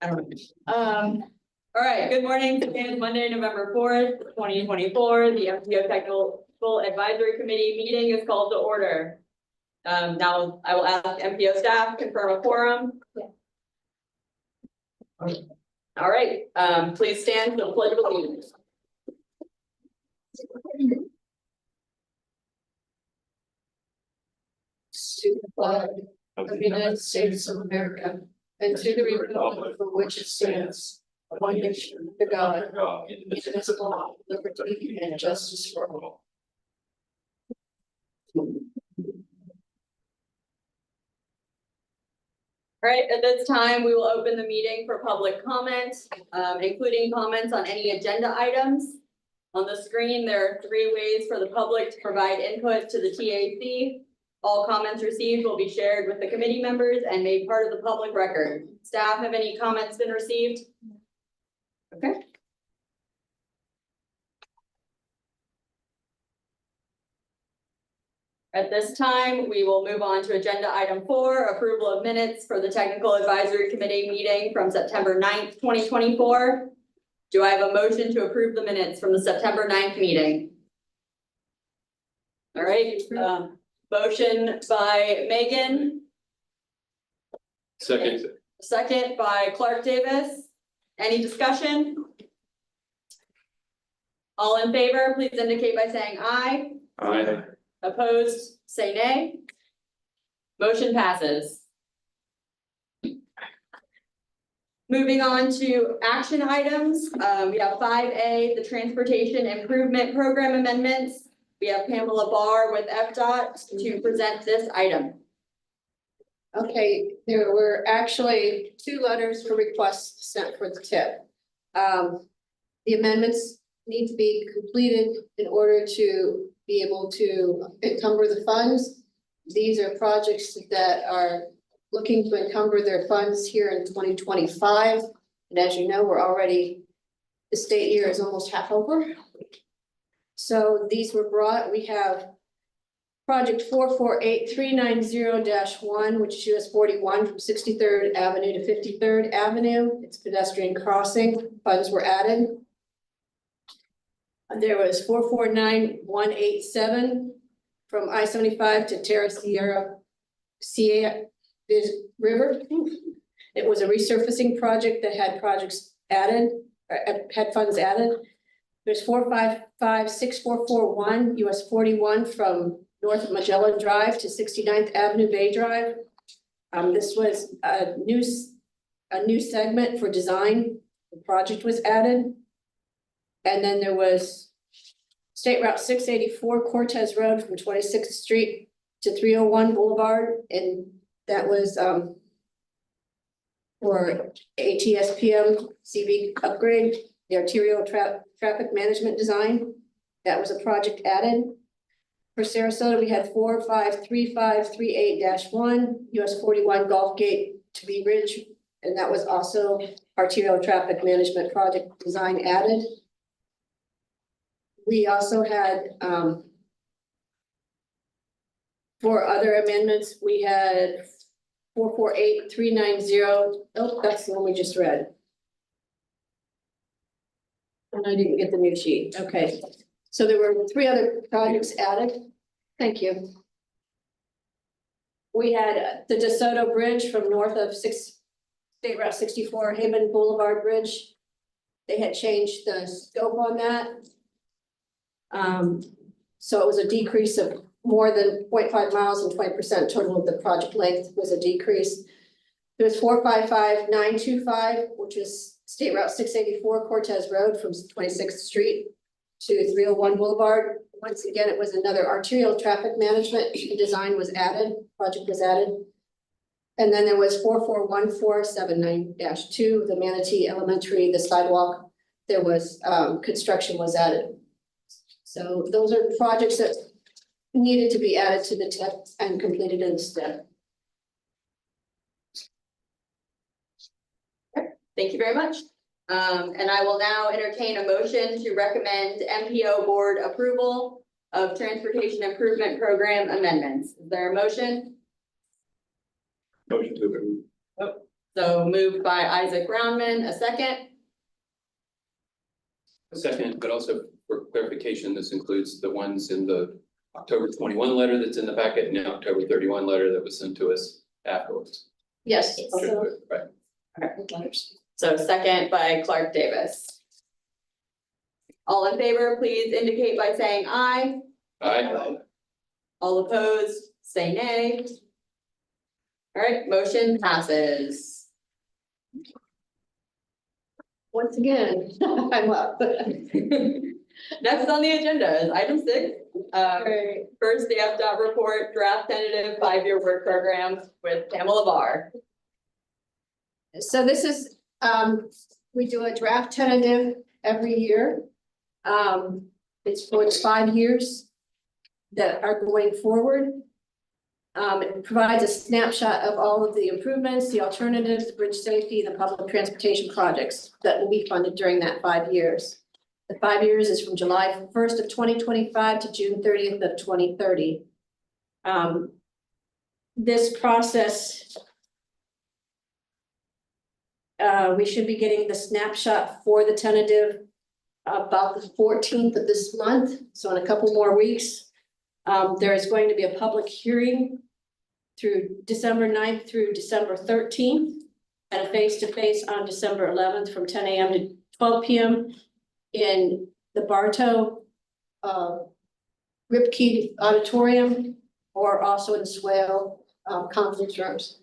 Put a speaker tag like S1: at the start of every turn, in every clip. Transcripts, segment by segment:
S1: I don't know. All right, good morning. Today is Monday, November 4th, 2024. The MPO Technical Advisory Committee meeting is called to order. Now I will ask MPO staff confirm a quorum. All right, please stand for the pledge of allegiance.
S2: To the flag of the United States of America and to the republic for which it stands, one nation, under God, indivisible, with liberty and justice for all.
S1: All right, at this time, we will open the meeting for public comment, including comments on any agenda items. On the screen, there are 3 ways for the public to provide input to the TAC. All comments received will be shared with the committee members and made part of the public record. Staff, have any comments been received? Okay. At this time, we will move on to agenda item 4, approval of minutes for the Technical Advisory Committee meeting from September 9th, 2024. Do I have a motion to approve the minutes from the September 9th meeting? All right, motion by Megan.
S3: Second.
S1: Second by Clark Davis. Any discussion? All in favor, please indicate by saying aye.
S3: Aye.
S1: Opposed, say nay. Motion passes. Moving on to action items, we have 5A, the Transportation Improvement Program amendments. We have Pamela Barr with FDOT to present this item.
S2: Okay, there were actually 2 letters for requests sent for the tip. The amendments need to be completed in order to be able to encumber the funds. These are projects that are looking to encumber their funds here in 2025. And as you know, we're already, the state year is almost half over. So these were brought, we have project 448390-1, which is US 41 from 63rd Avenue to 53rd Avenue. It's pedestrian crossing, funds were added. There was 449187 from I-75 to Terra Sierra River. It was a resurfacing project that had projects added, had funds added. There's 4556441 US 41 from North Magellan Drive to 69th Avenue Bay Drive. This was a new segment for design. The project was added. And then there was State Route 684 Cortez Road from 26th Street to 301 Boulevard. And that was for ATSPM CV upgrade, the arterial traffic management design. That was a project added. For Sarasota, we had 453538-1 US 41 Gulf Gate to Bee Ridge. And that was also arterial traffic management project design added. We also had 4 other amendments. We had 448390. Oh, that's the one we just read. And I didn't get the new sheet. Okay. So there were 3 other projects added. Thank you. We had the DeSoto Bridge from north of State Route 64 Haven Boulevard Bridge. They had changed the scope on that. So it was a decrease of more than 0.5 miles and 20% total of the project length was a decrease. There was 455925, which is State Route 684 Cortez Road from 26th Street to 301 Boulevard. Once again, it was another arterial traffic management design was added, project was added. And then there was 441479-2, the Manatee Elementary, the sidewalk. There was construction was added. So those are projects that needed to be added to the TIP and completed in STEP.
S1: Thank you very much. And I will now entertain a motion to recommend MPO board approval of Transportation Improvement Program amendments. Is there a motion?
S3: Motion to approve.
S1: So moved by Isaac Brownman, a second.
S3: A second, but also for clarification, this includes the ones in the October 21 letter that's in the packet and the October 31 letter that was sent to us afterwards.
S2: Yes.
S3: Right.
S1: So second by Clark Davis. All in favor, please indicate by saying aye.
S3: Aye.
S1: All opposed, say nay. All right, motion passes.
S2: Once again, I'm up.
S1: Next on the agenda is item 6.
S2: Right.
S1: First, the FDOT report, draft tentative 5-year work program with Pamela Barr.
S2: So this is, we do a draft tentative every year. It's for 5 years that are going forward. It provides a snapshot of all of the improvements, the alternatives, the bridge safety, the public transportation projects that will be funded during that 5 years. The 5 years is from July 1st of 2025 to June 30th of 2030. This process, we should be getting the snapshot for the tentative about the 14th of this month, so in a couple more weeks. There is going to be a public hearing through December 9th through December 13th, and a face-to-face on December 11th from 10 a.m. to 12 p.m. in the Bartow Ripke Auditorium, or also in Swale conference rooms.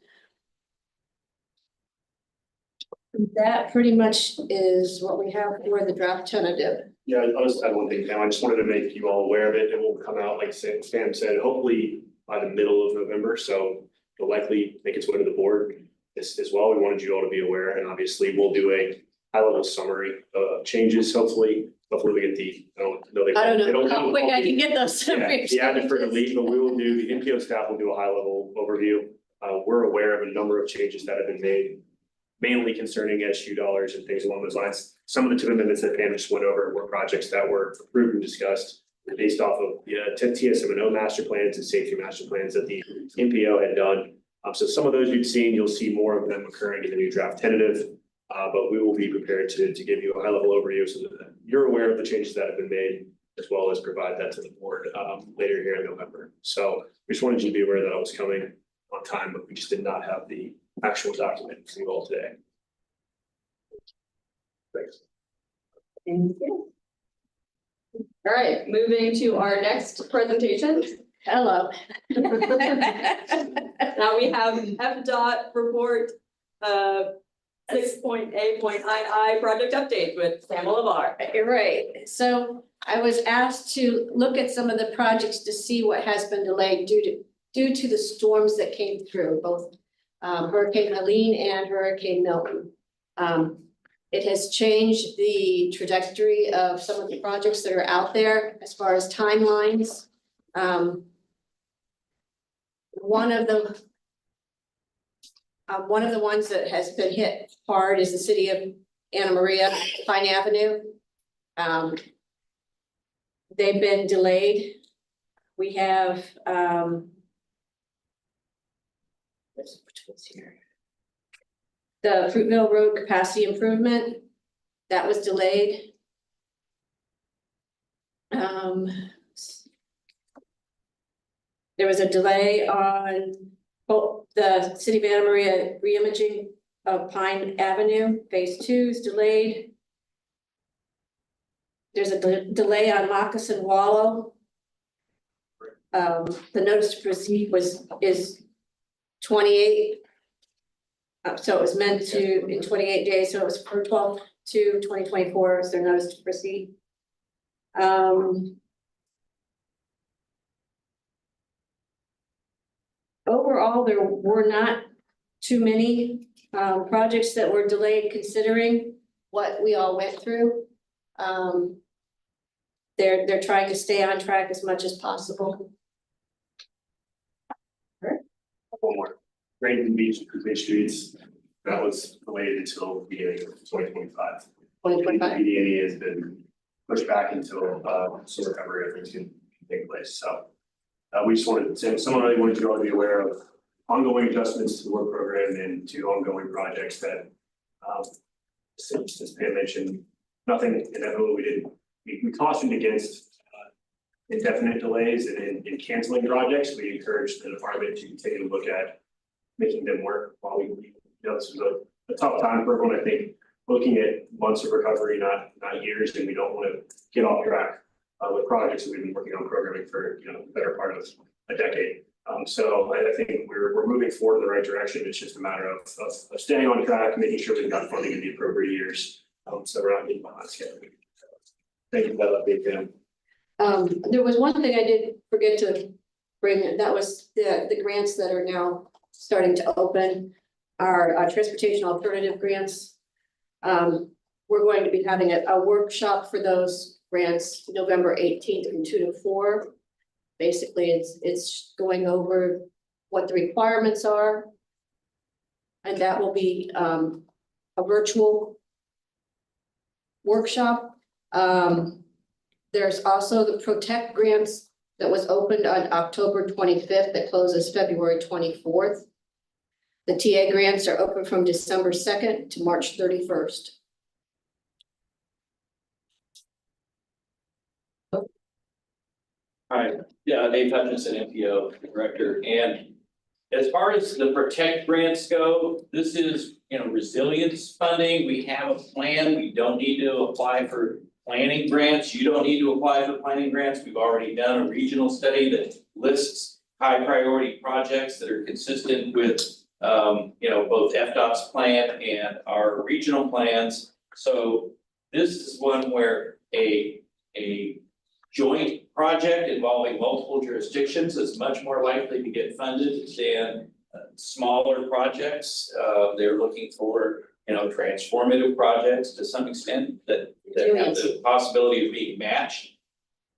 S2: That pretty much is what we have for the draft tentative.
S4: Yeah, I'll just add one thing, Pam. I just wanted to make you all aware of it. It will come out, like Sam said, hopefully by the middle of November. So it'll likely make its way to the board as well. We wanted you all to be aware, and obviously we'll do a high-level summary of changes. Hopefully we get the, I
S2: don't know how quick I can get those.
S4: Yeah, the admin for the lead, but we will do, the NPO staff will do a high-level overview. We're aware of a number of changes that have been made, mainly concerning SU dollars and things along those lines. Some of the 2 amendments that Pam just went over were projects that were approved and discussed based off of the TSM&O master plans and safety master plans that the NPO had done. So some of those you've seen, you'll see more of them occurring in the new draft tentative. But we will be prepared to give you a high-level overview so that you're aware of the changes that have been made, as well as provide that to the board later here in November. So we just wanted you to be aware that I was coming on time, but we just did not have the actual document for you all today. Thanks.
S1: Thank you. All right, moving to our next presentation.
S2: Hello.
S1: Now we have FDOT report, 6.A.II project update with Pamela Barr.
S2: You're right. So I was asked to look at some of the projects to see what has been delayed due to the storms that came through, both Hurricane Helene and Hurricane Milton. It has changed the trajectory of some of the projects that are out there as far as timelines. One of the ones that has been hit hard is the city of Anna Maria, Pine Avenue. They've been delayed. We have, which was here? The Fruitville Road capacity improvement, that was delayed. There was a delay on the city of Anna Maria reimaging of Pine Avenue, phase 2 is delayed. There's a delay on Moccasin Wallow. The notice to proceed is 28. So it was meant to in 28 days, so it was for 12/2/2024 is their notice to proceed. Overall, there were not too many projects that were delayed considering what we all went through. They're trying to stay on track as much as possible.
S4: One more. Rain Beach, streets, that was delayed until the beginning of 2025.
S2: 2025.
S4: PDA has been pushed back until some recovery efforts can take place. So we just wanted to, someone really wanted you all to be aware of ongoing adjustments to the work program and to ongoing projects that, since Pam mentioned, nothing inevitable. We cautioned against indefinite delays and in canceling projects. We encouraged the department to take a look at making them work while we this was a tough time for everyone. I think looking at months of recovery, not years, and we don't want to get off track with projects that we've been working on programming for, the better part of a decade. So I think we're moving forward in the right direction. It's just a matter of staying on track, making sure we've got funding in the appropriate years. So we're not getting behind schedule. Thank you for that update, Pam.
S2: There was one thing I did forget to bring, and that was the grants that are now starting to open, our transportation alternative grants. We're going to be having a workshop for those grants November 18th from 2 to 4. Basically, it's going over what the requirements are. And that will be a virtual workshop. There's also the Protect grants that was opened on October 25th that closes February 24th. The TA grants are open from December 2nd to March 31st.
S5: Hi, yeah, Dave Hutchinson, MPO Director, and as far as the Protect grants go, this is, resilience funding. We have a plan. We don't need to apply for planning grants. You don't need to apply for planning grants. We've already done a regional study that lists high priority projects that are consistent with, both FDOT's plan and our regional plans. So this is one where a joint project involving multiple jurisdictions is much more likely to get funded than smaller projects. They're looking for, transformative projects to some extent that have the possibility of being matched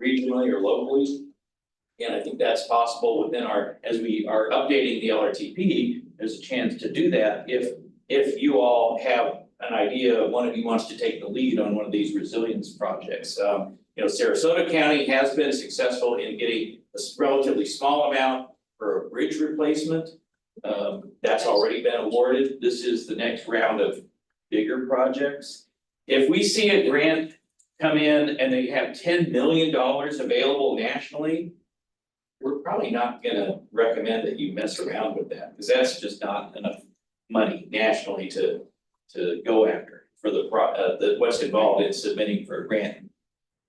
S5: regionally or locally. And I think that's possible within as we are updating the LRTP, there's a chance to do that if you all have an idea, one of you wants to take the lead on one of these resilience projects. Sarasota County has been successful in getting a relatively small amount for a bridge replacement. That's already been awarded. This is the next round of bigger projects. If we see a grant come in and they have $10 million available nationally, we're probably not gonna recommend that you mess around with that, because that's just not enough money nationally to go after for what's involved in submitting for a grant.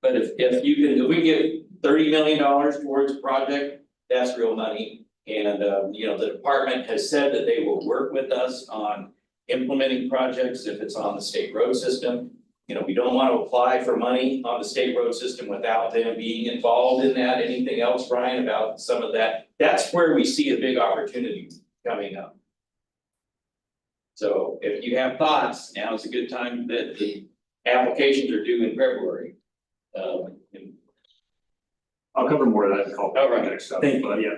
S5: But if we get $30 million towards a project, that's real money. And the department has said that they will work with us on implementing projects if it's on the state road system. We don't want to apply for money on the state road system without them being involved in that. Anything else, Brian, about some of that? That's where we see a big opportunity coming up. So if you have thoughts, now is a good time that the applications are due in February.
S4: I'll cover more of that in call.
S5: All right.
S4: Project stuff,
S5: Thank you.
S4: but yeah.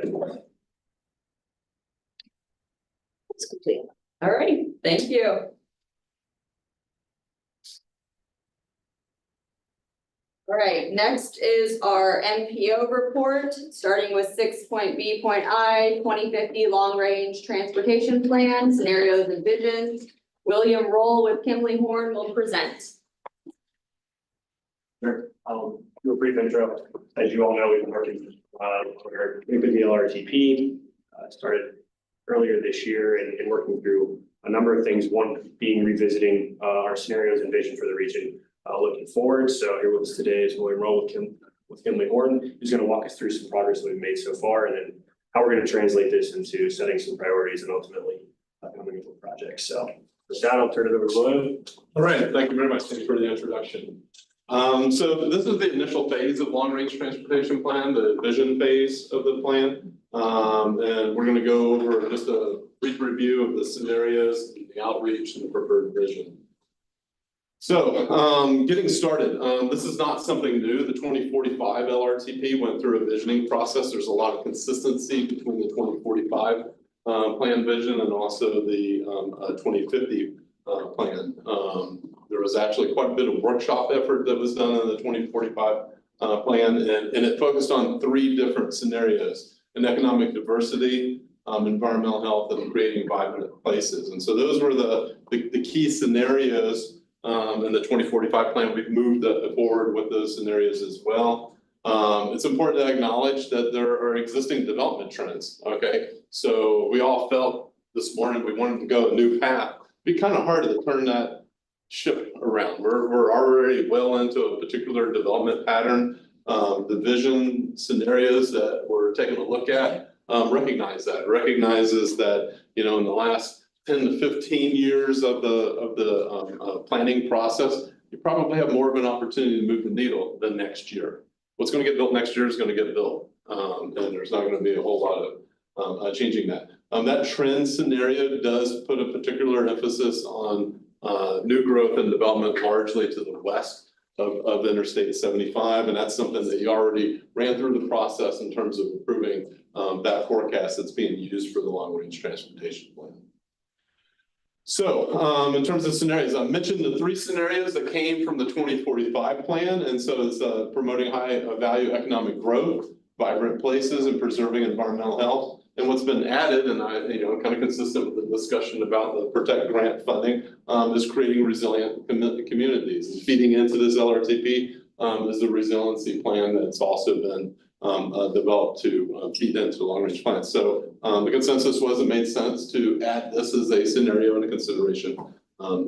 S2: It's complete.
S1: All right, thank you. All right, next is our MPO report, starting with 6.B.I, 2050 Long Range Transportation Plan, Scenarios and Visions. William Roll with Kimley Horn will present.
S4: Sure. I'll do a brief intro. As you all know, we've been working with the LRTP, started earlier this year and working through a number of things. One being revisiting our scenarios and vision for the region looking forward. So here with us today is William Roll with Kimley Horn, who's going to walk us through some progress that we've made so far, and then how we're going to translate this into setting some priorities and ultimately coming up with projects. So with that, I'll turn it over to William.
S6: All right, thank you very much. Thank you for the introduction. So this is the initial phase of long range transportation plan, the vision phase of the plan. And we're going to go over just a brief review of the scenarios, the outreach, and the preferred vision. So getting started, this is not something new. The 2045 LRTP went through a visioning process. There's a lot of consistency between the 2045 plan vision and also the 2050 plan. There was actually quite a bit of workshop effort that was done in the 2045 plan, and it focused on 3 different scenarios: an economic diversity, environmental health, and creating vibrant places. And so those were the key scenarios in the 2045 plan. We've moved forward with those scenarios as well. It's important to acknowledge that there are existing development trends, okay? So we all felt this morning we wanted to go a new path. It'd be kind of hard to turn that ship around. We're already well into a particular development pattern. The vision scenarios that we're taking a look at recognizes that, you know, in the last 10 to 15 years of the planning process, you probably have more of an opportunity to move the needle than next year. What's going to get built next year is going to get built, and there's not going to be a whole lot of changing that. That trend scenario does put a particular emphasis on new growth and development largely to the west of Interstate 75, and that's something that you already ran through the process in terms of improving that forecast that's being used for the long-range transportation plan. So in terms of scenarios, I mentioned the 3 scenarios that came from the 2045 plan, and so it's promoting high value economic growth, vibrant places, and preserving environmental health. And what's been added, and kind of consistent with the discussion about the Protect grant funding, is creating resilient communities. And feeding into this LRTP is a resiliency plan that's also been developed to feed into the long-range plan. So the consensus was it made sense to add this as a scenario and a consideration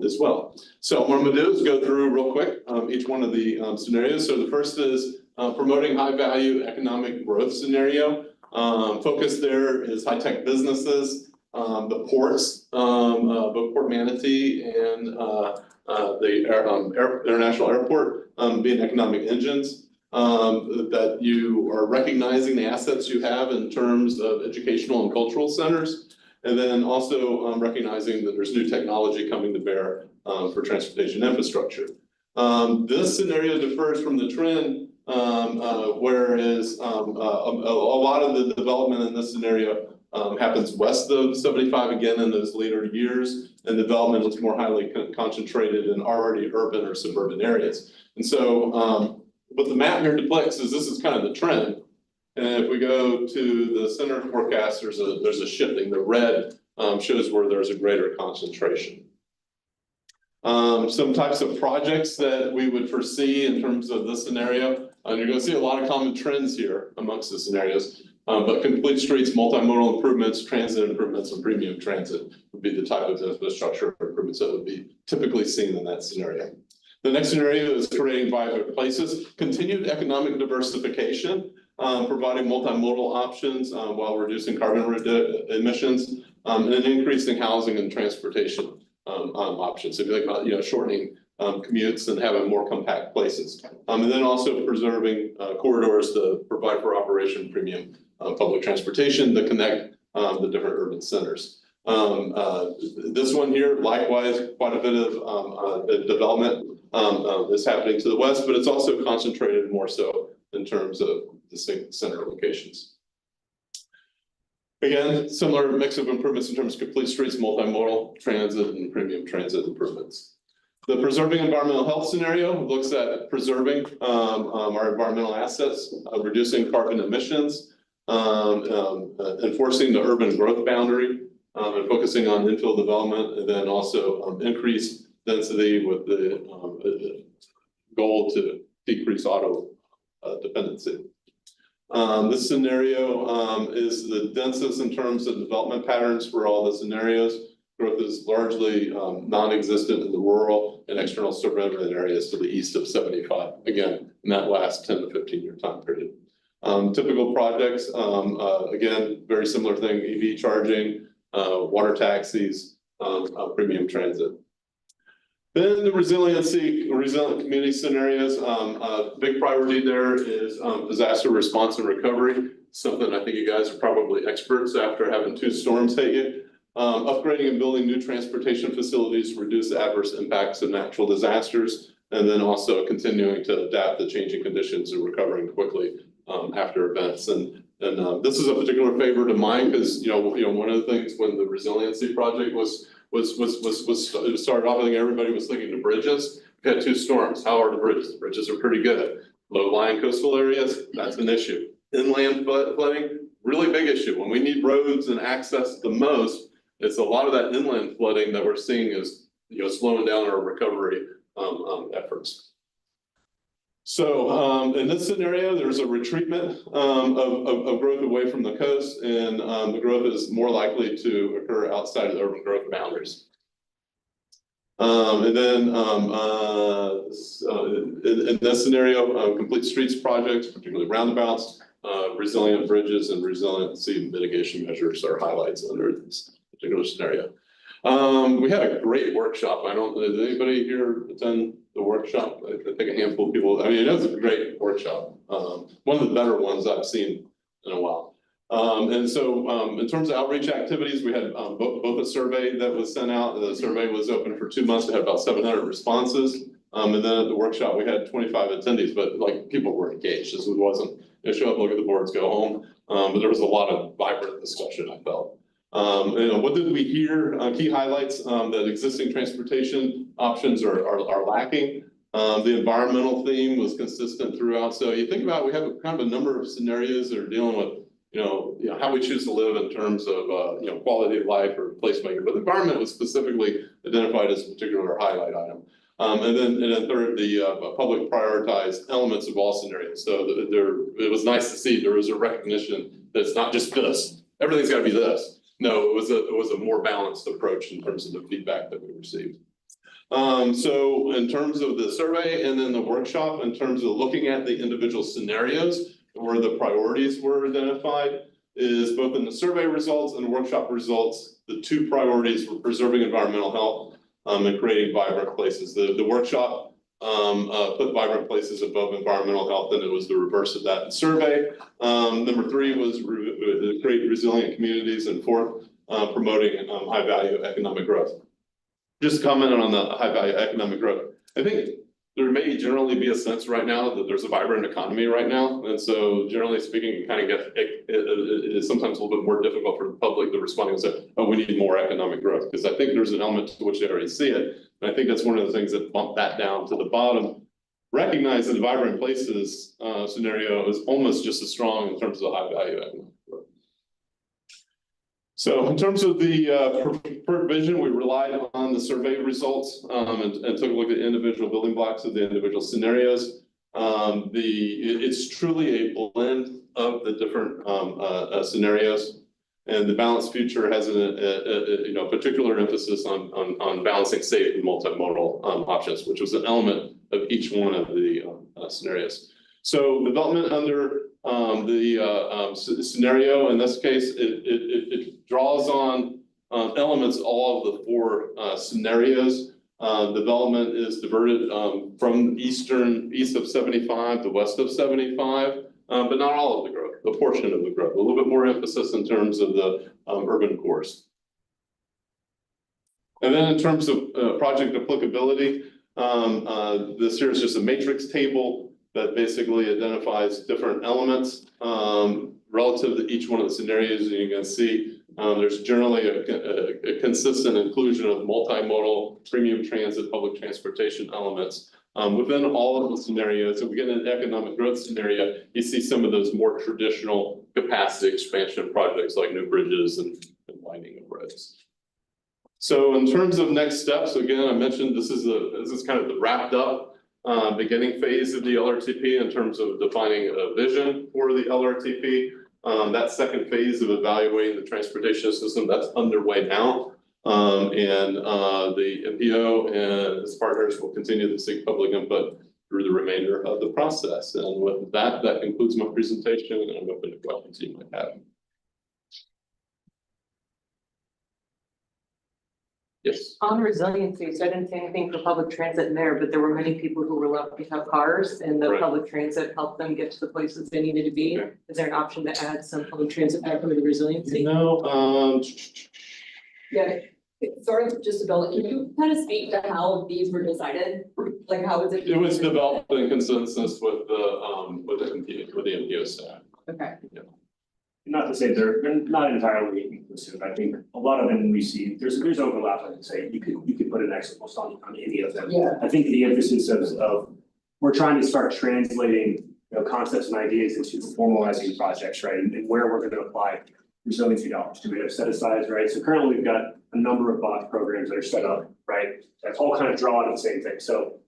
S6: as well. So what I'm going to do is go through real quick each one of the scenarios. So the first is promoting high-value economic growth scenario. Focus there is high-tech businesses, the ports, both Port Manatee and the International Airport being economic engines. That you are recognizing the assets you have in terms of educational and cultural centers, and then also recognizing that there's new technology coming to bear for transportation infrastructure. This scenario differs from the trend, whereas a lot of the development in this scenario happens west of 75 again in those later years, and development is more highly concentrated in already urban or suburban areas. And so what the map here depicts is this is kind of the trend. And if we go to the center forecast, there's a shifting. The red shows where there's a greater concentration. Some types of projects that we would foresee in terms of this scenario, and you're going to see a lot of common trends here amongst the scenarios, but complete streets, multimodal improvements, transit improvements, and premium transit would be the type of infrastructure improvements that would be typically seen in that scenario. The next scenario is creating vibrant places, continued economic diversification, providing multimodal options while reducing carbon emissions, and increasing housing and transportation options. So if you think about shortening commutes and having more compact places, and then also preserving corridors to provide for operation premium public transportation to connect the different urban centers. This one here, likewise, quite a bit of development is happening to the west, but it's also concentrated more so in terms of distinct center locations. Again, similar mix of improvements in terms of complete streets, multimodal, transit, and premium transit improvements. The preserving environmental health scenario looks at preserving our environmental assets, reducing carbon emissions, enforcing the urban growth boundary, and focusing on infill development, and then also increased density with the goal to decrease auto dependency. This scenario is the densest in terms of development patterns for all the scenarios. Growth is largely non-existent in the rural and external suburban areas to the east of 75, again, in that last 10 to 15-year time period. Typical projects, again, very similar thing, EV charging, water taxis, premium transit. Then the resilient community scenarios, big priority there is disaster response and recovery, something I think you guys are probably experts after having 2 storms hit you. Upgrading and building new transportation facilities to reduce the adverse impacts of natural disasters, and then also continuing to adapt to changing conditions and recovering quickly after events. And this is a particular favor to mine because one of the things when the resiliency project was started off, I think everybody was thinking the bridges. We had 2 storms. How are the bridges? The bridges are pretty good. Low-lying coastal areas, that's an issue. Inland flooding, really big issue. When we need roads and access the most, it's a lot of that inland flooding that we're seeing is, slowing down our recovery efforts. So in this scenario, there's a retreatment of growth away from the coast, and the growth is more likely to occur outside of the urban growth boundaries. And then in this scenario, complete streets projects, particularly roundabouts, resilient bridges, and resiliency mitigation measures are highlights under this particular scenario. We had a great workshop. Did anybody here attend the workshop? I think a handful of people. I mean, it was a great workshop. One of the better ones I've seen in a while. And so in terms of outreach activities, we had both a survey that was sent out. The survey was open for 2 months. It had about 700 responses. And then at the workshop, we had 25 attendees, but like people were engaged. This wasn't, show up, look at the boards, go home. But there was a lot of vibrant discussion, I felt. And what did we hear? Key highlights, that existing transportation options are lacking. The environmental theme was consistent throughout. So you think about it, we have kind of a number of scenarios that are dealing with, how we choose to live in terms of, quality of life or placemaking. But the environment was specifically identified as a particular highlight item. And then third, the public prioritized elements of all scenarios. So it was nice to see there was a recognition that it's not just this. Everything's got to be this. No, it was a more balanced approach in terms of the feedback that we received. So in terms of the survey and then the workshop, in terms of looking at the individual scenarios where the priorities were identified, is both in the survey results and the workshop results, the two priorities were preserving environmental health and creating vibrant places. The workshop put vibrant places above environmental health, and it was the reverse of that in survey. Number 3 was create resilient communities, and 4th, promoting high value economic growth. Just commenting on the high value economic growth. I think there may generally be a sense right now that there's a vibrant economy right now. And so generally speaking, you kind of get, it is sometimes a little bit more difficult for the public to respond and say, oh, we need more economic growth. Because I think there's an element to which they already see it. And I think that's one of the things that bump that down to the bottom. Recognize that the vibrant places scenario is almost just as strong in terms of high value economic growth. So in terms of the preferred vision, we relied on the survey results and took a look at individual building blocks of the individual scenarios. It's truly a blend of the different scenarios, and the balanced future has a particular emphasis on balancing safe and multimodal options, which was an element of each one of the scenarios. So development under the scenario, in this case, it draws on elements all of the 4 scenarios. Development is diverted from east of 75 to west of 75, but not all of the growth, a portion of the growth, a little bit more emphasis in terms of the urban cores. And then in terms of project applicability, this here is just a matrix table that basically identifies different elements relative to each one of the scenarios. And you can see there's generally a consistent inclusion of multimodal, premium transit, public transportation elements within all of the scenarios. If we get an economic growth scenario, you see some of those more traditional capacity expansion projects like new bridges and widening of roads. So in terms of next steps, again, I mentioned this is kind of the wrapped up beginning phase of the LRTP in terms of defining a vision for the LRTP. That second phase of evaluating the transportation system, that's underway now. And the MPO and its partners will continue to seek public input through the remainder of the process. And with that, that concludes my presentation, and I'm open to questions you might have. Yes.
S7: On resiliency, so I didn't see anything for public transit in there, but there were many people who were left without cars, and the
S6: Right.
S7: public transit helped them get to the places they needed to be.
S6: Okay.
S7: Is there an option to add some public transit back into the resiliency?
S6: No,
S1: Yeah, sort of just to build, can you kind of speak to how these were decided? Like how was it?
S6: it was developed in consensus with the MPO staff.
S1: Okay.
S4: Not to say they're not entirely inclusive. I think a lot of them we see, there's overlap, I would say. You could put an Excel post on any of them.
S1: Yeah.
S4: I think the emphasis of we're trying to start translating concepts and ideas into formalizing projects, right? And where we're gonna apply resiliency dollars. Do we have set asides, right? So currently we've got a number of box programs that are set up, right? That all kind of draw on the same thing. So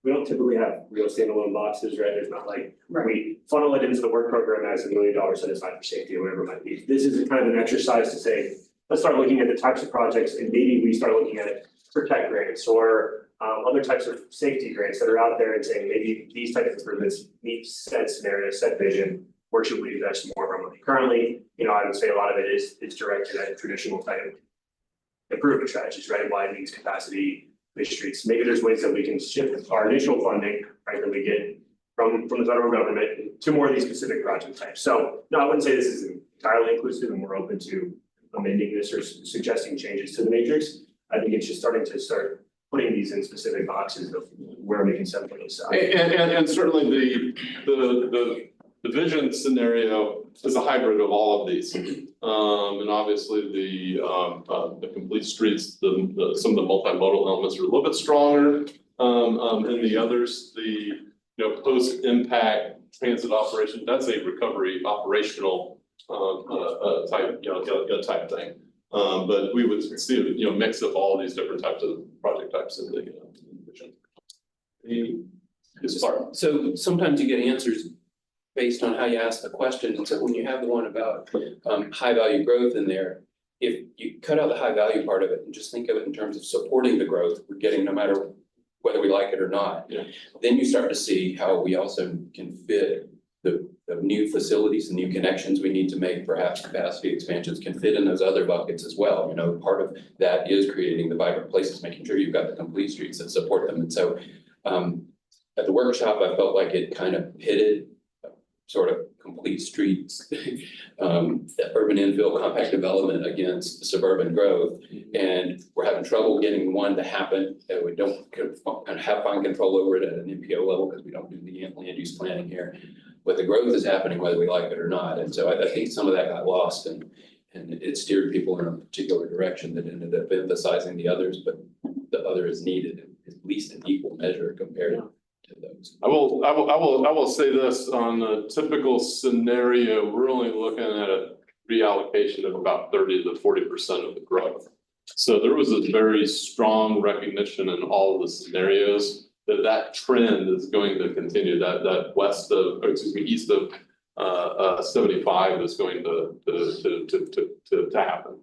S4: we don't typically have real standalone boxes, right? There's not like, we funnel it into the work program as $1 million set aside for safety or whatever it might be. This is kind of an exercise to say, let's start looking at the types of projects and maybe we start looking at protect grants or other types of safety grants that are out there and saying maybe these types of improvements meet said scenario, set vision. Where should we invest more of our money? Currently, I would say a lot of it is directed at traditional type improvement strategies, right? Widenings, capacity, base streets. Maybe there's ways that we can shift our initial funding, right, that we get from the federal government to more of these specific project types. So no, I wouldn't say this is entirely inclusive and we're open to amending this or suggesting changes to the matrix. I think it's just starting to putting these in specific boxes of where we can set them aside.
S6: And certainly the vision scenario is a hybrid of all of these. And obviously the complete streets, some of the multimodal elements are a little bit stronger. And the others, post-impact transit operation, that's a recovery operational type thing. But we would see a mix of all these different types of project types in the vision.
S3: So sometimes you get answers based on how you ask the question. And so when you have the one about high value growth in there, if you cut out the high value part of it and just think of it in terms of supporting the growth we're getting no matter whether we like it or not, then you start to see how we also can fit the new facilities and new connections we need to make, perhaps capacity expansions can fit in those other buckets as well. Part of that is creating the vibrant places, making sure you've got the complete streets that support them. And so at the workshop, I felt like it kind of pitted sort of complete streets, urban infill compact development against suburban growth. And we're having trouble getting one to happen. And we don't have fine control over it at an MPO level because we don't do the land use planning here. But the growth is happening whether we like it or not. And so I think some of that got lost and it steered people in a particular direction that ended up emphasizing the others, but the other is needed at least in equal measure compared to those.
S6: I will say this, on a typical scenario, we're only looking at a reallocation of about 30 to 40% of the growth. So there was a very strong recognition in all of the scenarios that trend is going to continue, that east of 75 is going to happen.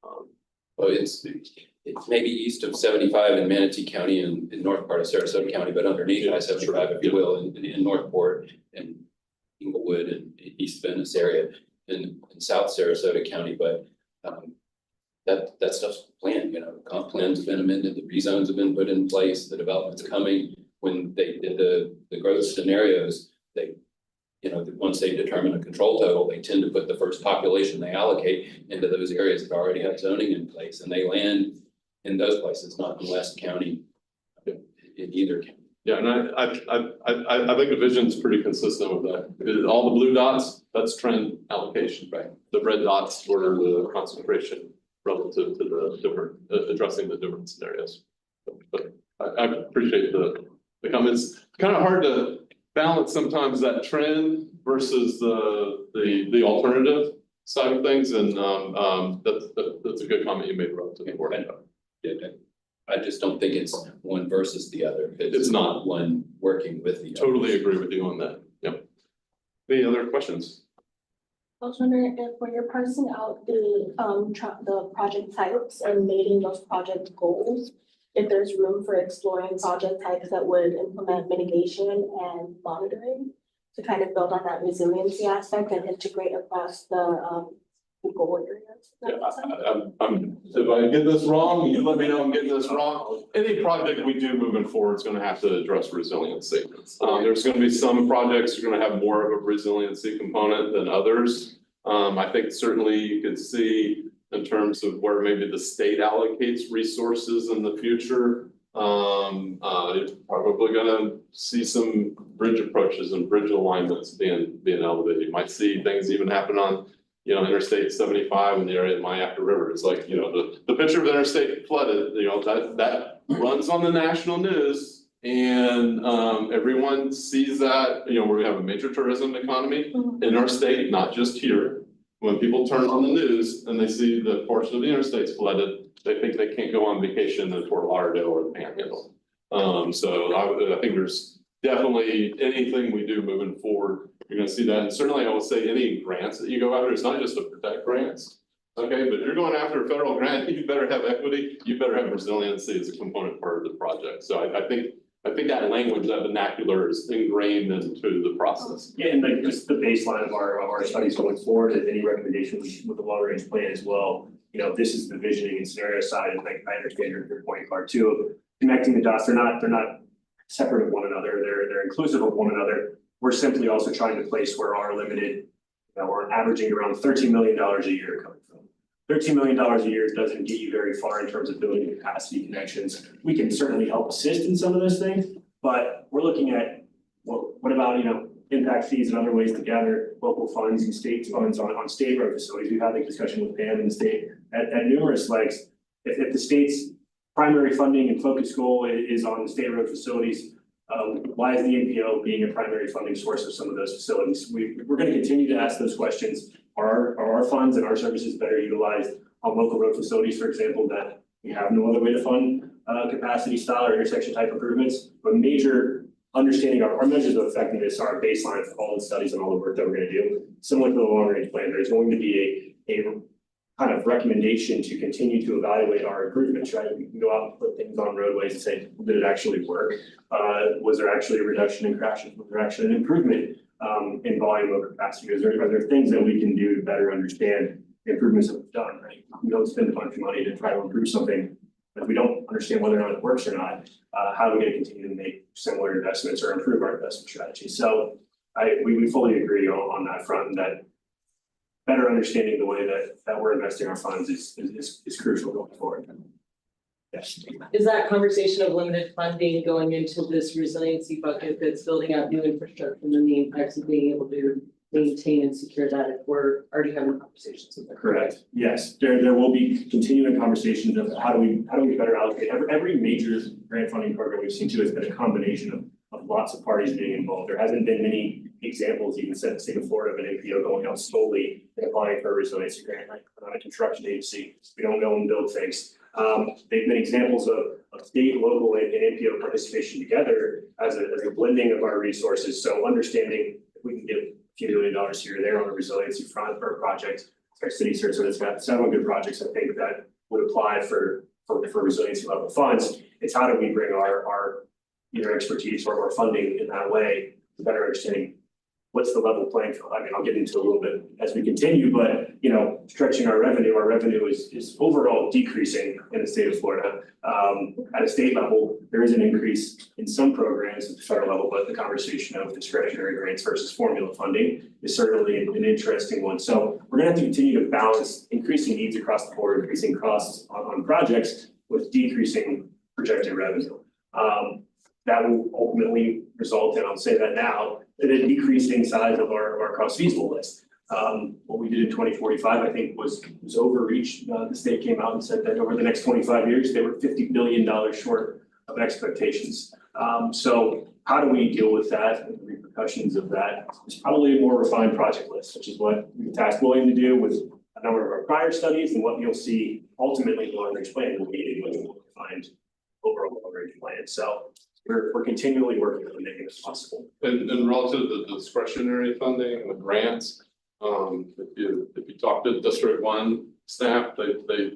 S3: Well, it's maybe east of 75 in Manatee County and in north part of Sarasota County, but underneath I-75, if you will, in Northport and Inglewood and East Venice area in South Sarasota County. But that stuff's planned, comp plans have been amended, the rezones have been put in place, the development's coming. When they did the growth scenarios, they, once they determine a control total, they tend to put the first population they allocate into those areas that already have zoning in place, and they land in those places, not in West County, in either county.
S6: Yeah, and I think the vision's pretty consistent with that. All the blue dots, that's trend allocation, right? The red dots were the concentration relative to the different, addressing the different scenarios. But I appreciate the comments. Kind of hard to balance sometimes that trend versus the alternative side of things, and that's a good comment you made relative to the board.
S3: I just don't think it's one versus the other.
S6: It's not
S3: one working with the other.
S6: Totally agree with you on that. Yep. Any other questions?
S8: I was wondering if when you're parsing out the project types and making those project goals, if there's room for exploring project types that would implement mitigation and monitoring to kind of build on that resiliency aspect and integrate across the goal areas.
S6: If I get this wrong, you let me know I'm getting this wrong. Any project we do moving forward is going to have to address resiliency. There's going to be some projects that are going to have more of a resiliency component than others. I think certainly you could see in terms of where maybe the state allocates resources in the future. You're probably gonna see some bridge approaches and bridge alignments being elevated. You might see things even happen on, Interstate 75 in the area of Mayaca River. It's like, the picture of Interstate flooded, that runs on the national news And everyone sees that, you know, we have a major tourism economy in our state, not just here. When people turn on the news and they see the portion of the interstates flooded, they think they can't go on vacation in Fort Lauderdale or the Panhandle. So I think there's definitely anything we do moving forward, you're gonna see that. And certainly I will say any grants that you go after, it's not just to protect grants. Okay, but if you're going after a federal grant, you better have equity, you better have resiliency as a component part of the project. So I think that language, that vernacular is ingrained into the process.
S4: Yeah, and like just the baseline of our studies going forward, and any recommendations with the long range plan as well. You know, this is the visioning and scenario side, and like I understand your point, part two, of connecting the dots. They're not separate of one another, they're inclusive of one another. We're simply also trying to place where our limited, we're averaging around $13 million a year coming from. $13 million a year doesn't get you very far in terms of building capacity connections. We can certainly help assist in some of those things, but we're looking at what about, impact fees and other ways to gather local funds and state funds on state road facilities. We've had the discussion with Pam and the state at numerous legs. If the state's primary funding and focus goal is on state road facilities, why is the NPO being a primary funding source of some of those facilities? We're going to continue to ask those questions. Are our funds and our services better utilized on local road facilities, for example, that we have no other way to fund capacity style or intersection type improvements? But major understanding our measures of effectiveness are our baseline for all the studies and all the work that we're going to do. Similar to the long range plan, there's going to be a kind of recommendation to continue to evaluate our improvements, right? We can go out and put things on roadways and say, did it actually work? Was there actually a reduction in crashes? Was there actually an improvement in volume of capacity? Are there things that we can do to better understand the improvements that we've done, right? We don't spend a bunch of money to try to improve something, but if we don't understand whether or not it works or not, how are we going to continue to make similar investments or improve our investment strategy? So we fully agree on that front, and that better understanding the way that we're investing our funds is crucial going forward. Yes.
S7: Is that conversation of limited funding going into this resiliency bucket that's building out new infrastructure and then the impacts of being able to maintain and secure that if we're already having conversations with them?
S4: Correct. Yes, there will be continuing conversations of how do we better allocate. Every major grant funding program we've seen too has been a combination of lots of parties being involved. There hasn't been many examples, even in the state of Florida, of an NPO going out solely and applying for a resiliency grant, right? We're not a construction agency. We don't go and build things. They've been examples of state, local, and NPO participation together as a blending of our resources. So understanding if we can give a few $1 million here or there on a resiliency front for a project, our city serves, so it's got several good projects, I think, that would apply for resiliency level funds. It's how do we bring our either expertise or funding in that way to better understanding what's the level playing field. I mean, I'll get into a little bit as we continue, but stretching our revenue is overall decreasing in the state of Florida. At a state level, there is an increase in some programs at the federal level, but the conversation of discretionary grants versus formula funding is certainly an interesting one. So we're gonna have to continue to balance increasing needs across the board, increasing costs on projects with decreasing projected revenue. That will ultimately result in, I'll say that now, in a decreasing size of our cost feasible list. What we did in 2045, I think was overreach. The state came out and said that over the next 25 years, they were $50 billion short of expectations. So how do we deal with that and the repercussions of that? It's probably a more refined project list, which is what the TAC willing to do with a number of our prior studies, and what you'll see ultimately in the long range plan will be a more refined overall long range plan. So we're continually working on making this possible.
S6: And relative to the discretionary funding and the grants, if you talk to District 1 staff, they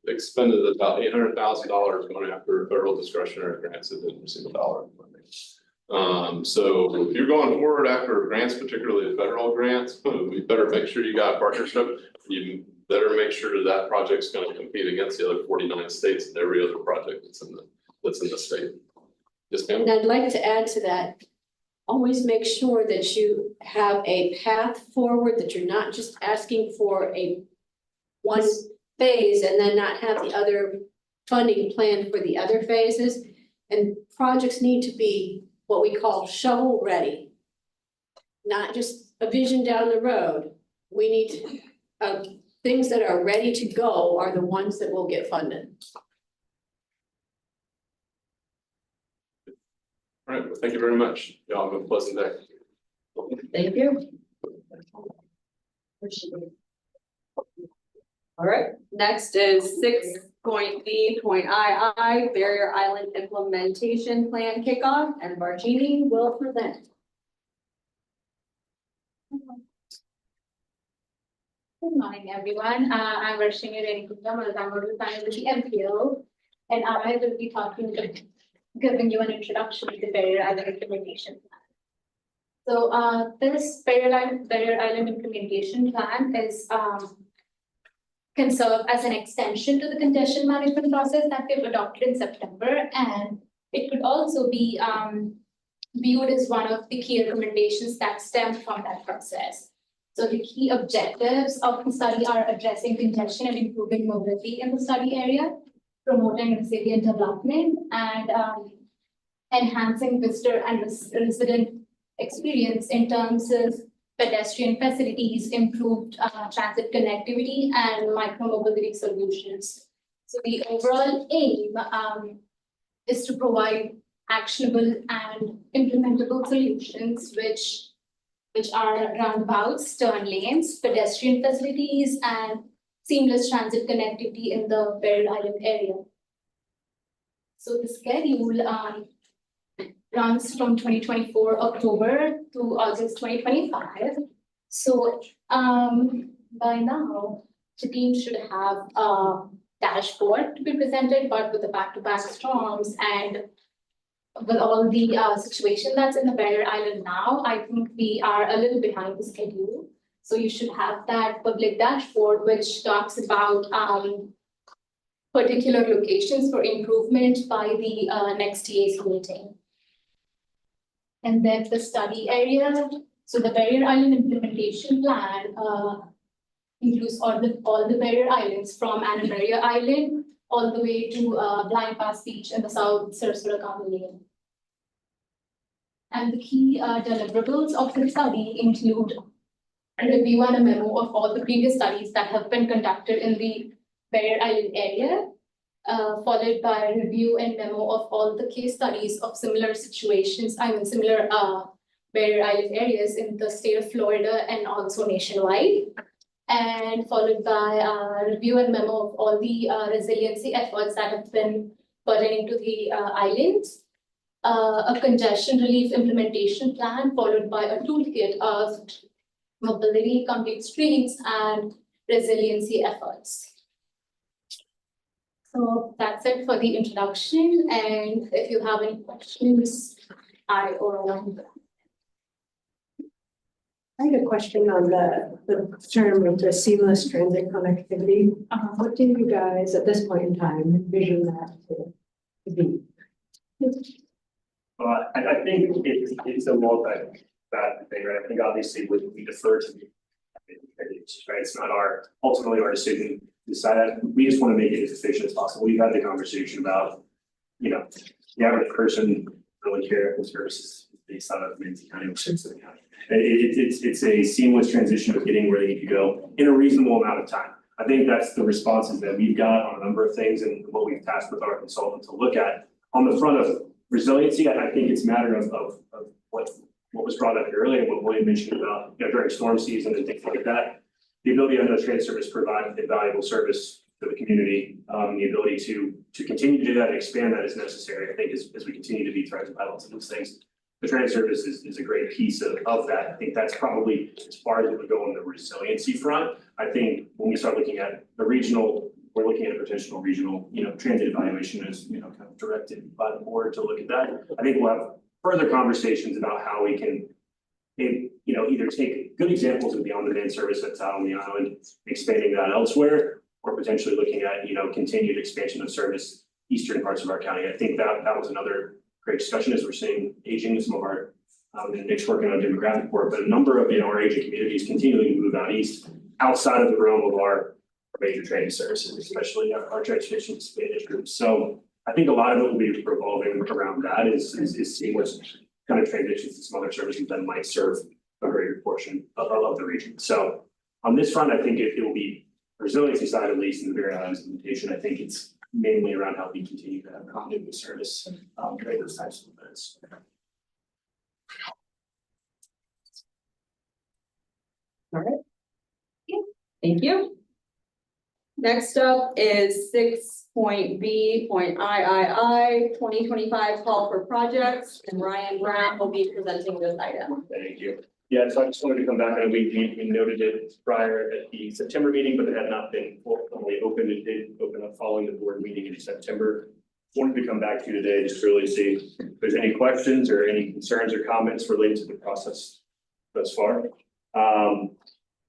S6: expended about $800,000 going after federal discretionary grants that didn't receive a dollar in funding. So if you're going forward after grants, particularly federal grants, we better make sure you got a partnership. You better make sure that project's going to compete against the other 49 states and every other project that's in the state. Yes, ma'am.
S2: And I'd like to add to that, always make sure that you have a path forward, that you're not just asking for one phase and then not have the other funding planned for the other phases. And projects need to be what we call shovel ready, not just a vision down the road. We need things that are ready to go are the ones that will get funded.
S6: All right, well, thank you very much. Y'all have a pleasant day.
S1: Thank you. All right, next is 6.B.II, Barrier Island Implementation Plan Kickoff, and Bargini will present.
S9: Good morning, everyone. I'm Varshini Renikuta, I'm with the MPO, and I will be giving you an introduction to the Barrier Island Implementation Plan. So, this Barrier Island Implementation Plan is, can serve as an extension to the congestion management process that we've adopted in September, and it could also be, viewed as one of the key recommendations that stem from that process. So the key objectives of the study are addressing congestion and improving mobility in the study area, promoting resilient development, and enhancing visitor and resident experience in terms of pedestrian facilities, improved transit connectivity, and micromobility solutions. So the overall aim is to provide actionable and implementable solutions which are roundabouts, turn lanes, pedestrian facilities, and seamless transit connectivity in the Barrier Island area. So the schedule runs from 2024 October to August 2025. So by now, the team should have a dashboard to be presented, but with the back-to-back storms and with all the situation that's in the Barrier Island now, I think we are a little behind the schedule. So you should have that public dashboard which talks about particular locations for improvement by the next TAC meeting. And then the study area. So the Barrier Island Implementation Plan includes all the Barrier Islands from Anna Barrier Island all the way to Blind Pass Beach in the South Sarasota County. And the key deliverables of the study include a review and a memo of all the previous studies that have been conducted in the Barrier Island area, followed by a review and memo of all the case studies of similar situations, similar Barrier Island areas in the state of Florida and also nationwide. And followed by a review and memo of all the resiliency efforts that have been pertaining to the islands. A congestion relief implementation plan, followed by a toolkit of mobility, complete streets, and resiliency efforts. So that's it for the introduction, and if you have any questions, I
S2: had a question on the term of the seamless transit connectivity. What do you guys at this point in time envision that to be?
S4: I think it's a multi-faceted thing, right? I think obviously we defer to the, right? It's not ultimately our decision to decide that. We just want to make it as efficient as possible. We've had the conversation about, the average person really care if the service is based out of Manatee County or Sarasota County. It's a seamless transition of getting where they need to go in a reasonable amount of time. I think that's the responses that we've got on a number of things and what we've tasked with our consultant to look at. On the front of resiliency, I think it's a matter of what was brought up earlier and what William mentioned about, during storm season and things like that. The ability of the transit service to provide a valuable service to the community, the ability to continue to do that and expand that is necessary. I think as we continue to be transit pilots and those things, the transit service is a great piece of that. I think that's probably as far as it would go on the resiliency front. I think when we start looking at the regional, we're looking at a potential regional, transit evaluation as, kind of directed by the board to look at that. I think we'll have further conversations about how we can, either take good examples of the on-demand service that's out on the island, expanding that elsewhere, or potentially looking at, continued expansion of service eastern parts of our county. I think that was another great discussion as we're seeing aging, some of our, and Nick's working on a demographic work, but a number of, our aging communities continuing to move out east outside of the realm of our major transit services, especially our transportation Spanish groups. So I think a lot of it will be revolving around that is seeing what kind of transitions to some other services that might serve a greater portion of the region. So on this front, I think it will be resiliency side, at least in the Barrier Islands implementation. I think it's mainly around how we continue to have continuity of service during those types of events.
S1: All right. Thank you. Next up is 6.B.III 2025 call for projects, and Ryan Brown will be presenting this item.
S4: Thank you. Yeah, so I just wanted to come back and we noted it prior at the September meeting, but it had not been formally opened. It did open up following the board meeting in September. Wanted to come back to you today just to really see if there's any questions or any concerns or comments related to the process thus far.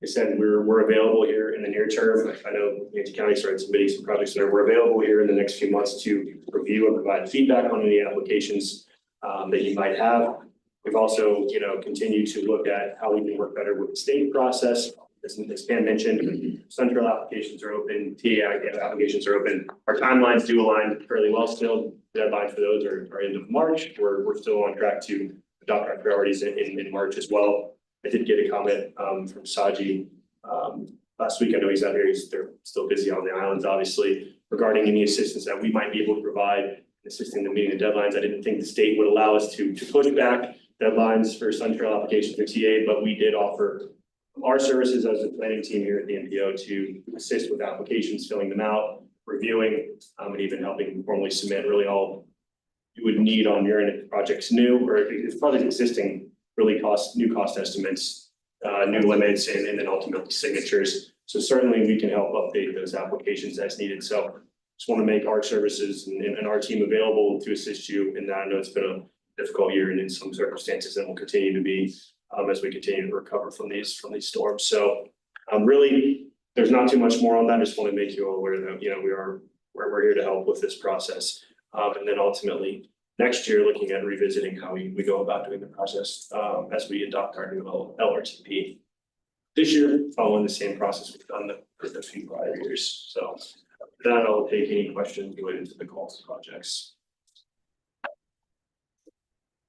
S4: I said, we're available here in the near term. I know Yancey County started submitting some projects there. We're available here in the next few months to review and provide feedback on any applications that you might have. We've also, continued to look at how we can work better with the state process. As Pam mentioned, Central applications are open, TAC applications are open. Our timelines do align fairly well still. The deadline for those are end of March. We're still on track to adopt our priorities in March as well. I did get a comment from Saji last week. I know he's out here. They're still busy on the islands, obviously, regarding any assistance that we might be able to provide in assisting them meeting the deadlines. I didn't think the state would allow us to push back deadlines for Suntrail applications for TA, but we did offer our services as a planning team here at the NPO to assist with applications, filling them out, reviewing, and even helping formally submit really all you would need on your end if the project's new, or if it's probably existing, really new cost estimates, new limits, and then ultimately signatures. So certainly we can help update those applications as needed. So just want to make our services and our team available to assist you in that. I know it's been a difficult year and in some circumstances and will continue to be as we continue to recover from these storms. So really, there's not too much more on that. I just want to make you all aware that, we're here to help with this process. And then ultimately, next year, looking at revisiting how we go about doing the process as we adopt our new LRTP. This year, following the same process we've done for the few prior years. So that I'll take any questions related to the calls to projects.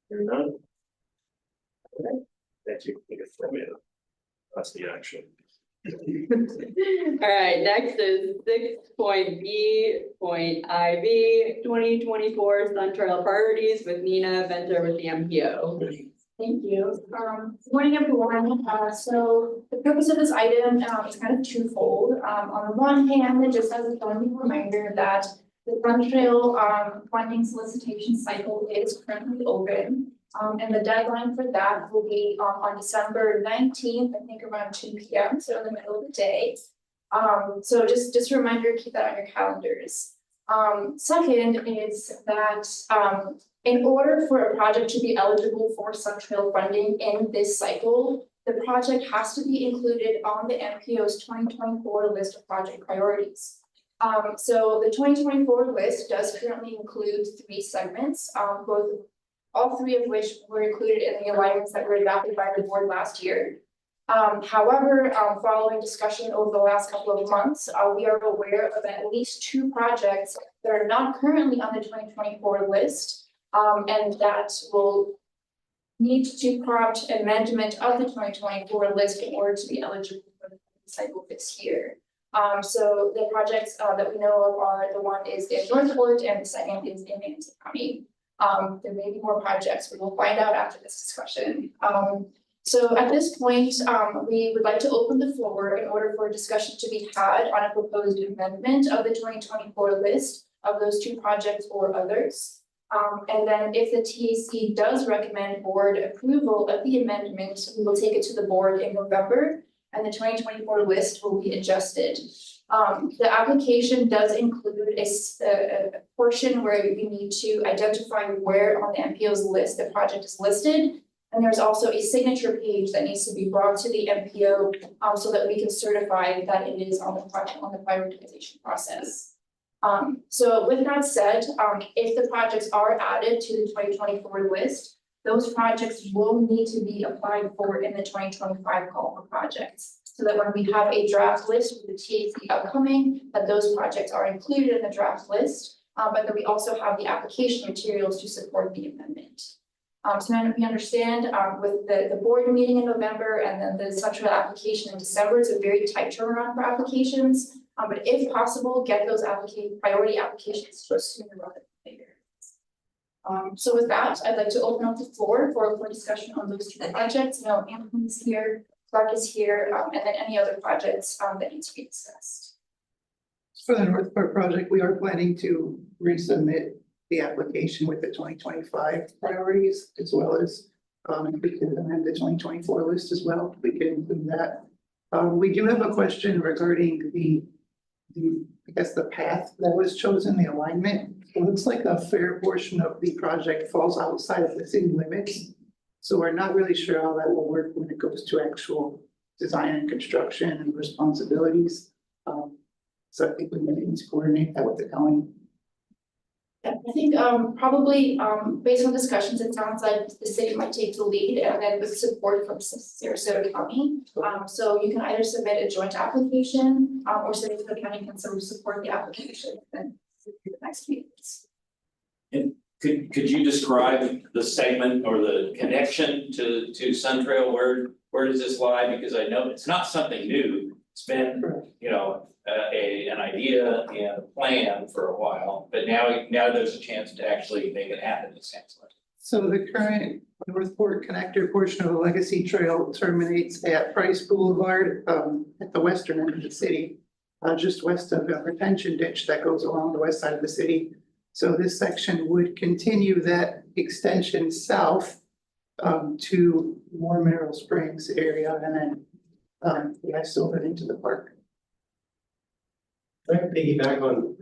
S4: Hearing none. Okay, thank you. That's the action.
S1: All right, next is 6.B.IV 2024 Sun Trail priorities with Nina Venter with the MPO.
S8: Thank you. Good morning, everyone. So the purpose of this item is kind of twofold. On the one hand, it just as a friendly reminder that the Sun Trail funding solicitation cycle is currently open. And the deadline for that will be on December 19th, I think around 2 p.m. So in the middle of the day. So just a reminder, keep that on your calendars. Second is that in order for a project to be eligible for Sun Trail funding in this cycle, the project has to be included on the MPO's 2024 list of project priorities. So the 2024 list does currently include 3 segments, all 3 of which were included in the alignments that were adopted by the board last year. However, following discussion over the last couple of months, we are aware of at least 2 projects that are not currently on the 2024 list, and that will need to prompt amendment of the 2024 list in order to be eligible for the cycle this year. So the projects that we know of are, the one is in Northport and the second is in Yancey County. There may be more projects, we will find out after this discussion. So at this point, we would like to open the floor in order for a discussion to be had on a proposed amendment of the 2024 list of those 2 projects or others. And then if the TAC does recommend board approval of the amendment, we will take it to the board in November and the 2024 list will be adjusted. The application does include a portion where we need to identify where on the MPO's list the project is listed. And there's also a signature page that needs to be brought to the MPO so that we can certify that it is on the project, on the prioritization process. So with that said, if the projects are added to the 2024 list, those projects will need to be applied for in the 2025 call for projects. So that when we have a draft list with the TAC upcoming, that those projects are included in the draft list, but that we also have the application materials to support the amendment. So now we understand with the board meeting in November and then the central application in December, it's a very tight turnaround for applications. But if possible, get those priority applications to us sooner rather than later.
S10: So with that, I'd like to open up the floor for discussion on those two projects. You know, Anthony is here, Clark is here, and then any other projects that need to be discussed.
S11: For the Northport project, we are planning to resubmit the application with the 2025 priorities as well as if we can amend the 2024 list as well. We can include that. We do have a question regarding the I guess the path that was chosen, the alignment. It looks like a fair portion of the project falls outside of the city limits. So we're not really sure how that will work when it goes to actual design and construction and responsibilities. So I think we need to coordinate that with the county.
S10: Yeah, I think probably based on discussions, it sounds like the city might take the lead and then with support from Sarasota County. So you can either submit a joint application or Sarasota County can support the application and the next meetings.
S5: Could you describe the segment or the connection to Sun Trail? Where does this lie? Because I know it's not something new. It's been, you know, an idea and a plan for a while, but now there's a chance to actually make it happen, it sounds like.
S11: So the current Northport connector portion of the Legacy Trail terminates at Price Boulevard at the western end of the city, just west of a retention ditch that goes along the west side of the city. So this section would continue that extension south to War Mineral Springs area and then over into the park.
S12: Can I piggyback on,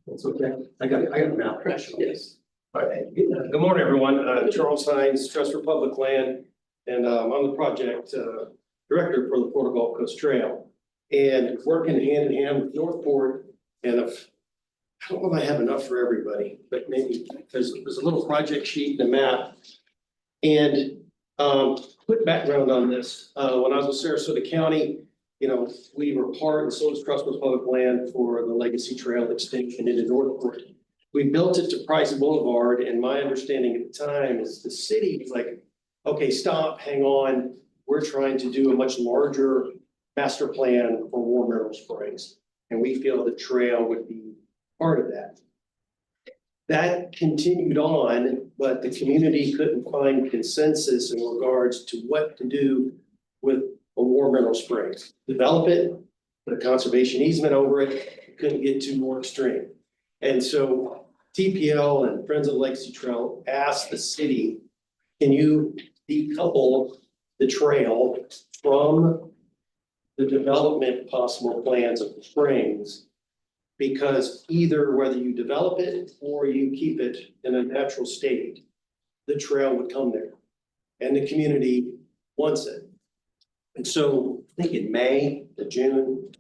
S12: that's okay, I got a mouth. Yes. All right, good morning, everyone, Charles Hines, Trust for Public Land, and I'm the project director for the Florida Gulf Coast Trail. And working hand in hand with Northport, and I don't know if I have enough for everybody, but maybe there's a little project sheet and a map. And quick background on this, when I was with Sarasota County, you know, we were part, and so was Trust for Public Land for the Legacy Trail extension into Northport. We built it to Price Boulevard, and my understanding at the time is the city was like, okay, stop, hang on. We're trying to do a much larger master plan for War Mineral Springs. And we feel the trail would be part of that. That continued on, but the community couldn't find consensus in regards to what to do with a War Mineral Springs. Develop it, put a conservation easement over it, couldn't get too more extreme. And so TPL and Friends of the Legacy Trail asked the city, can you decouple the trail from the development possible plans of the springs? Because either whether you develop it or you keep it in a natural state, the trail would come there. And the community wants it. And so I think in May to June,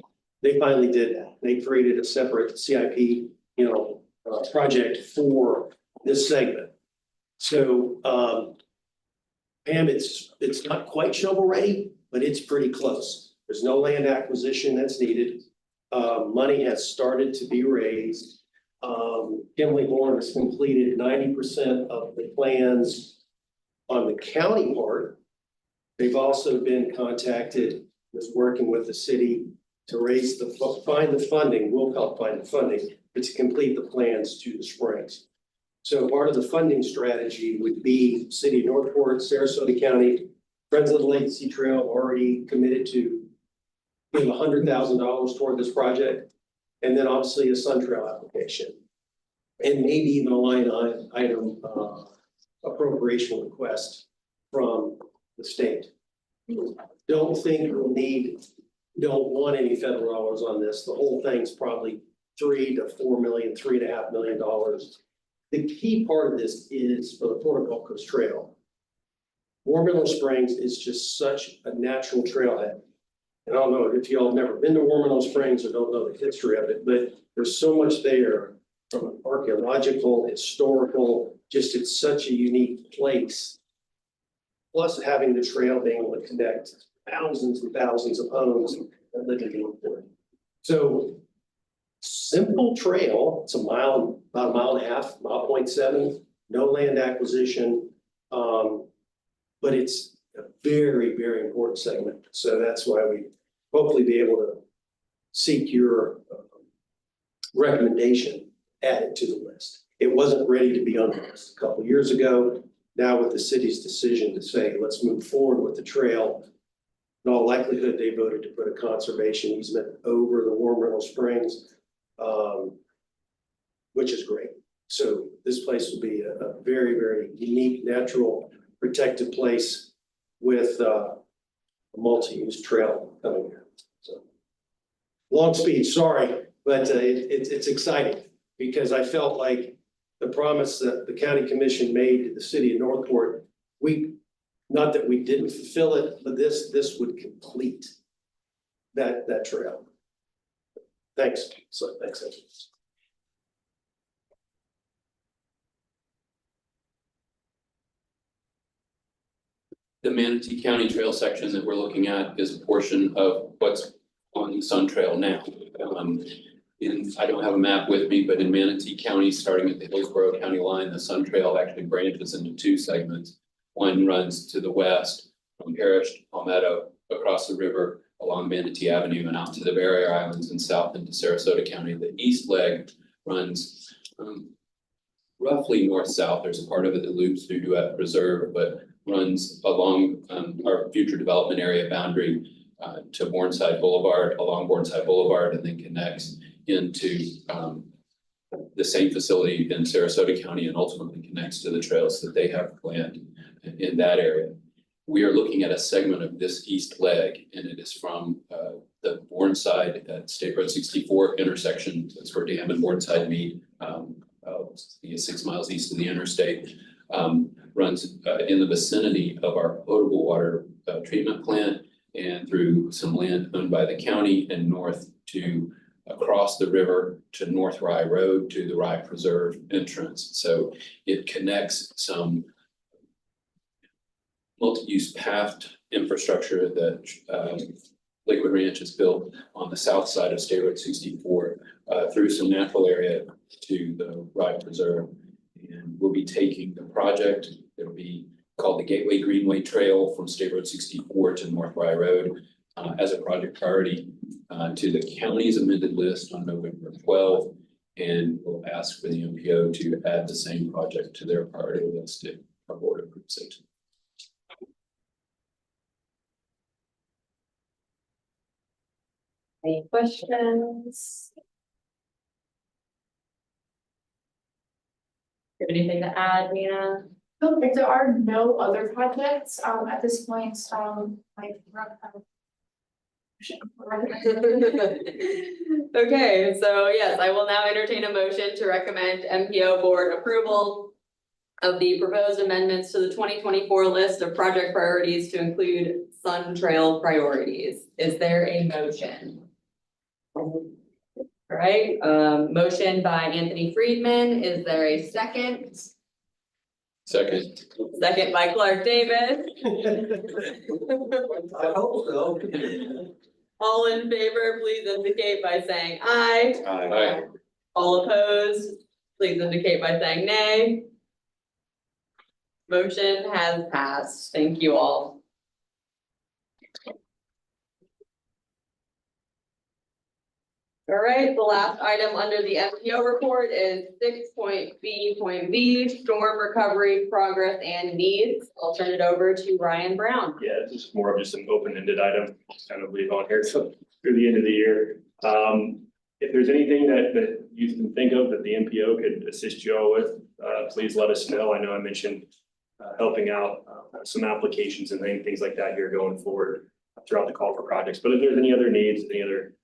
S12: they finally did that. They created a separate CIP, project for this segment. So, Pam, it's not quite shovel ready, but it's pretty close. There's no land acquisition that's needed. Money has started to be raised. Kimley Horn has completed 90% of the plans on the county part. They've also been contacted, was working with the city to find the funding, we'll help find the funding, but to complete the plans to the springs. So part of the funding strategy would be City of Northport, Sarasota County, Friends of the Legacy Trail already committed to give $100,000 toward this project. And then obviously a Sun Trail application. And maybe even a line item appropriation request from the state. Don't want any federal dollars on this. The whole thing's probably $3 to $4 million, $3.5 million. The key part of this is for the Florida Gulf Coast Trail. War Mineral Springs is just such a natural trailhead. And I don't know if y'all have never been to War Mineral Springs or don't know the history of it, but there's so much there from an archaeological, historical, just it's such a unique place. Plus having the trail being able to connect thousands and thousands of homes that live in Northport. So simple trail, it's about a mile and a half, 1.7, no land acquisition. But it's a very, very important segment. So that's why we hopefully be able to seek your recommendation added to the list. It wasn't ready to be on the list a couple years ago. Now with the city's decision to say, let's move forward with the trail, in all likelihood, they voted to put a conservation easement over the Warm Riddle Springs, which is great. So this place will be a very, very unique, natural, protected place with a multi-use trail coming here. So long speech, sorry, but it's exciting because I felt like the promise that the county commission made to the city of Northport, not that we didn't fulfill it, but this would complete that trail. Thanks. So thanks.
S3: The Manatee County Trail section that we're looking at is a portion of what's on the Sun Trail now. I don't have a map with me, but in Manatee County, starting at the Hillsborough County line, the Sun Trail actually branches into two segments. One runs to the west from Parrish to Palmetto, across the river along Manatee Avenue and out to the Barrier Islands and south into Sarasota County. The east leg runs roughly north-south. There's a part of it that loops through Duet Preserve, but runs along our future development area boundary to Bourneside Boulevard, along Bourneside Boulevard, and then connects into the same facility in Sarasota County and ultimately connects to the trails that they have planned in that area. We are looking at a segment of this east leg, and it is from the Bourneside at State Road 64 intersection. That's where Dam and Bourneside meet, 6 miles east of the interstate. Runs in the vicinity of our potable water treatment plant and through some land owned by the county and north to across the river to North Rye Road to the Rye Preserve entrance. So it connects some multi-use path infrastructure that Lakewood Ranch has built on the south side of State Road 64 through some natural area to the Rye Preserve. And we'll be taking the project, it'll be called the Gateway Greenway Trail from State Road 64 to North Rye Road as a project priority to the county's amended list on November 12. And we'll ask for the MPO to add the same project to their priority list if our board approves it.
S1: Any questions? You have anything to add, Nina?
S10: No, if there are no other projects, at this point,
S1: Okay, so yes, I will now entertain a motion to recommend MPO board approval of the proposed amendments to the 2024 list of project priorities to include Sun Trail priorities. Is there a motion? All right, motion by Anthony Friedman. Is there a second?
S3: Second.
S1: Second by Clark Davis.
S12: I hope so.
S1: All in favor, please indicate by saying aye.
S3: Aye.
S1: All opposed, please indicate by saying nay. Motion has passed. Thank you all. All right, the last item under the MPO report is 6.B.B, storm recovery progress and needs. I'll turn it over to Ryan Brown.
S4: Yeah, it's just more of just an open-ended item, kind of leave on here so through the end of the year. If there's anything that you can think of that the MPO could assist you all with, please let us know. I know I mentioned helping out some applications and things like that here going forward throughout the call for projects. But if there's any other needs, any other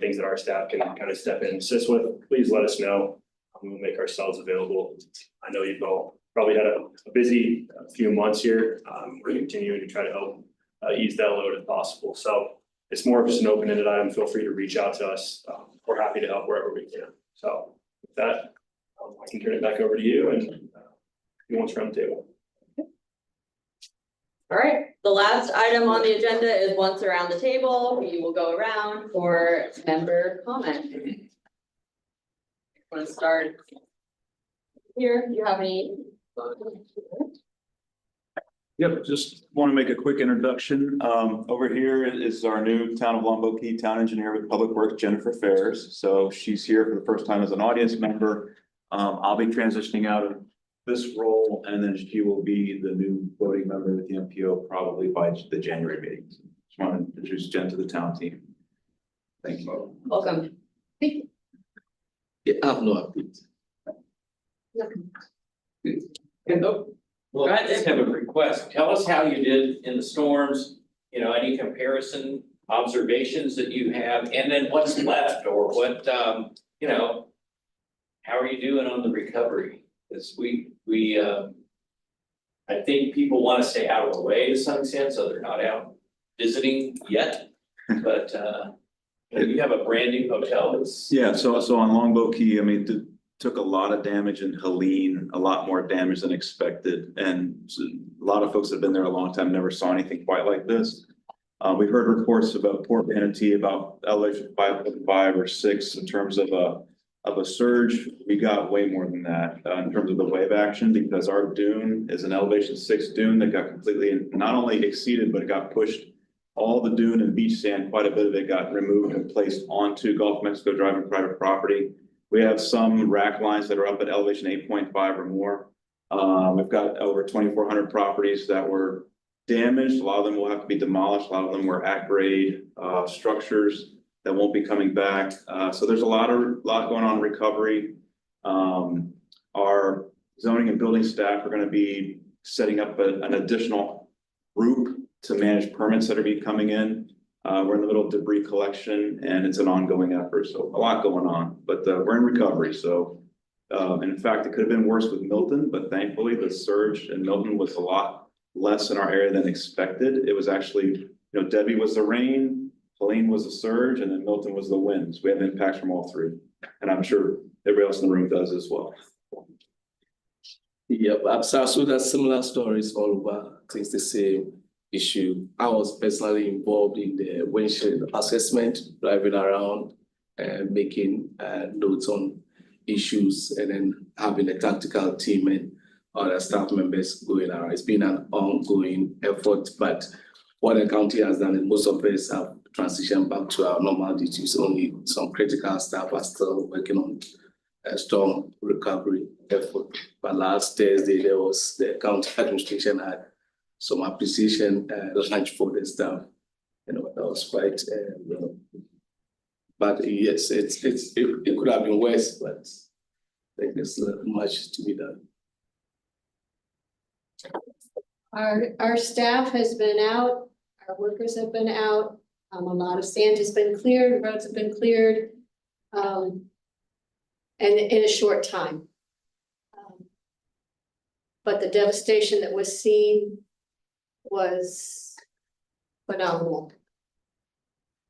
S4: things that our staff can kind of step in and assist with, please let us know. We'll make ourselves available. I know you've all probably had a busy few months here. We're continuing to try to help ease that load if possible. So it's more of just an open-ended item. Feel free to reach out to us. We're happy to help wherever we can. So with that, I can turn it back over to you and who wants to run the table.
S1: All right, the last item on the agenda is once around the table, we will go around for member comment. Want to start here? Do you have any?
S13: Yep, just want to make a quick introduction. Over here is our new Town of Longboat Key Town Engineer with Public Works, Jennifer Ferris. So she's here for the first time as an audience member. I'll be transitioning out of this role, and then she will be the new voting member with the MPO probably by the January meeting. So just want to introduce Jen to the town team. Thank you.
S1: Welcome.
S14: Yeah, I have no update.
S5: Well, I just have a request. Tell us how you did in the storms, you know, any comparison, observations that you have, and then what's left or what, you know, how are you doing on the recovery? Because I think people want to stay out of the way to some extent, so they're not out visiting yet. But, you know, you have a brand new hotel that's.
S13: Yeah, so on Longboat Key, I mean, took a lot of damage in Helene, a lot more damage than expected. And a lot of folks that have been there a long time never saw anything quite like this. We've heard reports about Port Manatee, about elevation 5.5 or 6 in terms of a surge. We got way more than that in terms of the wave action, because our dune is an elevation 6 dune that got completely not only exceeded, but it got pushed. All the dune and beach sand, quite a bit of it got removed and placed onto Gulf of Mexico Drive and private property. We have some rack lines that are up at elevation 8.5 or more. We've got over 2,400 properties that were damaged. A lot of them will have to be demolished. A lot of them were at grade structures that won't be coming back. So there's a lot going on in recovery. Our zoning and building staff are going to be setting up an additional group to manage permits that are coming in. We're in the middle of debris collection, and it's an ongoing effort. So a lot going on, but we're in recovery. So in fact, it could have been worse with Milton, but thankfully the surge in Milton was a lot less in our area than expected. It was actually, you know, Debbie was the rain, Helene was the surge, and then Milton was the winds. We have impacts from all three, and I'm sure everybody else in the room does as well.
S14: Yep, so that's similar stories all over. It's the same issue. I was personally involved in the windshield assessment, driving around and making notes on issues, and then having a tactical team and other staff members going around. It's been an ongoing effort, but what the county has done is most of us have transitioned back to our normal duties. Only some critical staff are still working on a storm recovery effort. But last Thursday, there was the county administration had some appreciation lunch for the staff. You know, that was quite, but yes, it could have been worse, but I think there's much to be done.
S2: Our staff has been out, our workers have been out, a lot of sand has been cleared, roads have been cleared, and in a short time. But the devastation that was seen was phenomenal.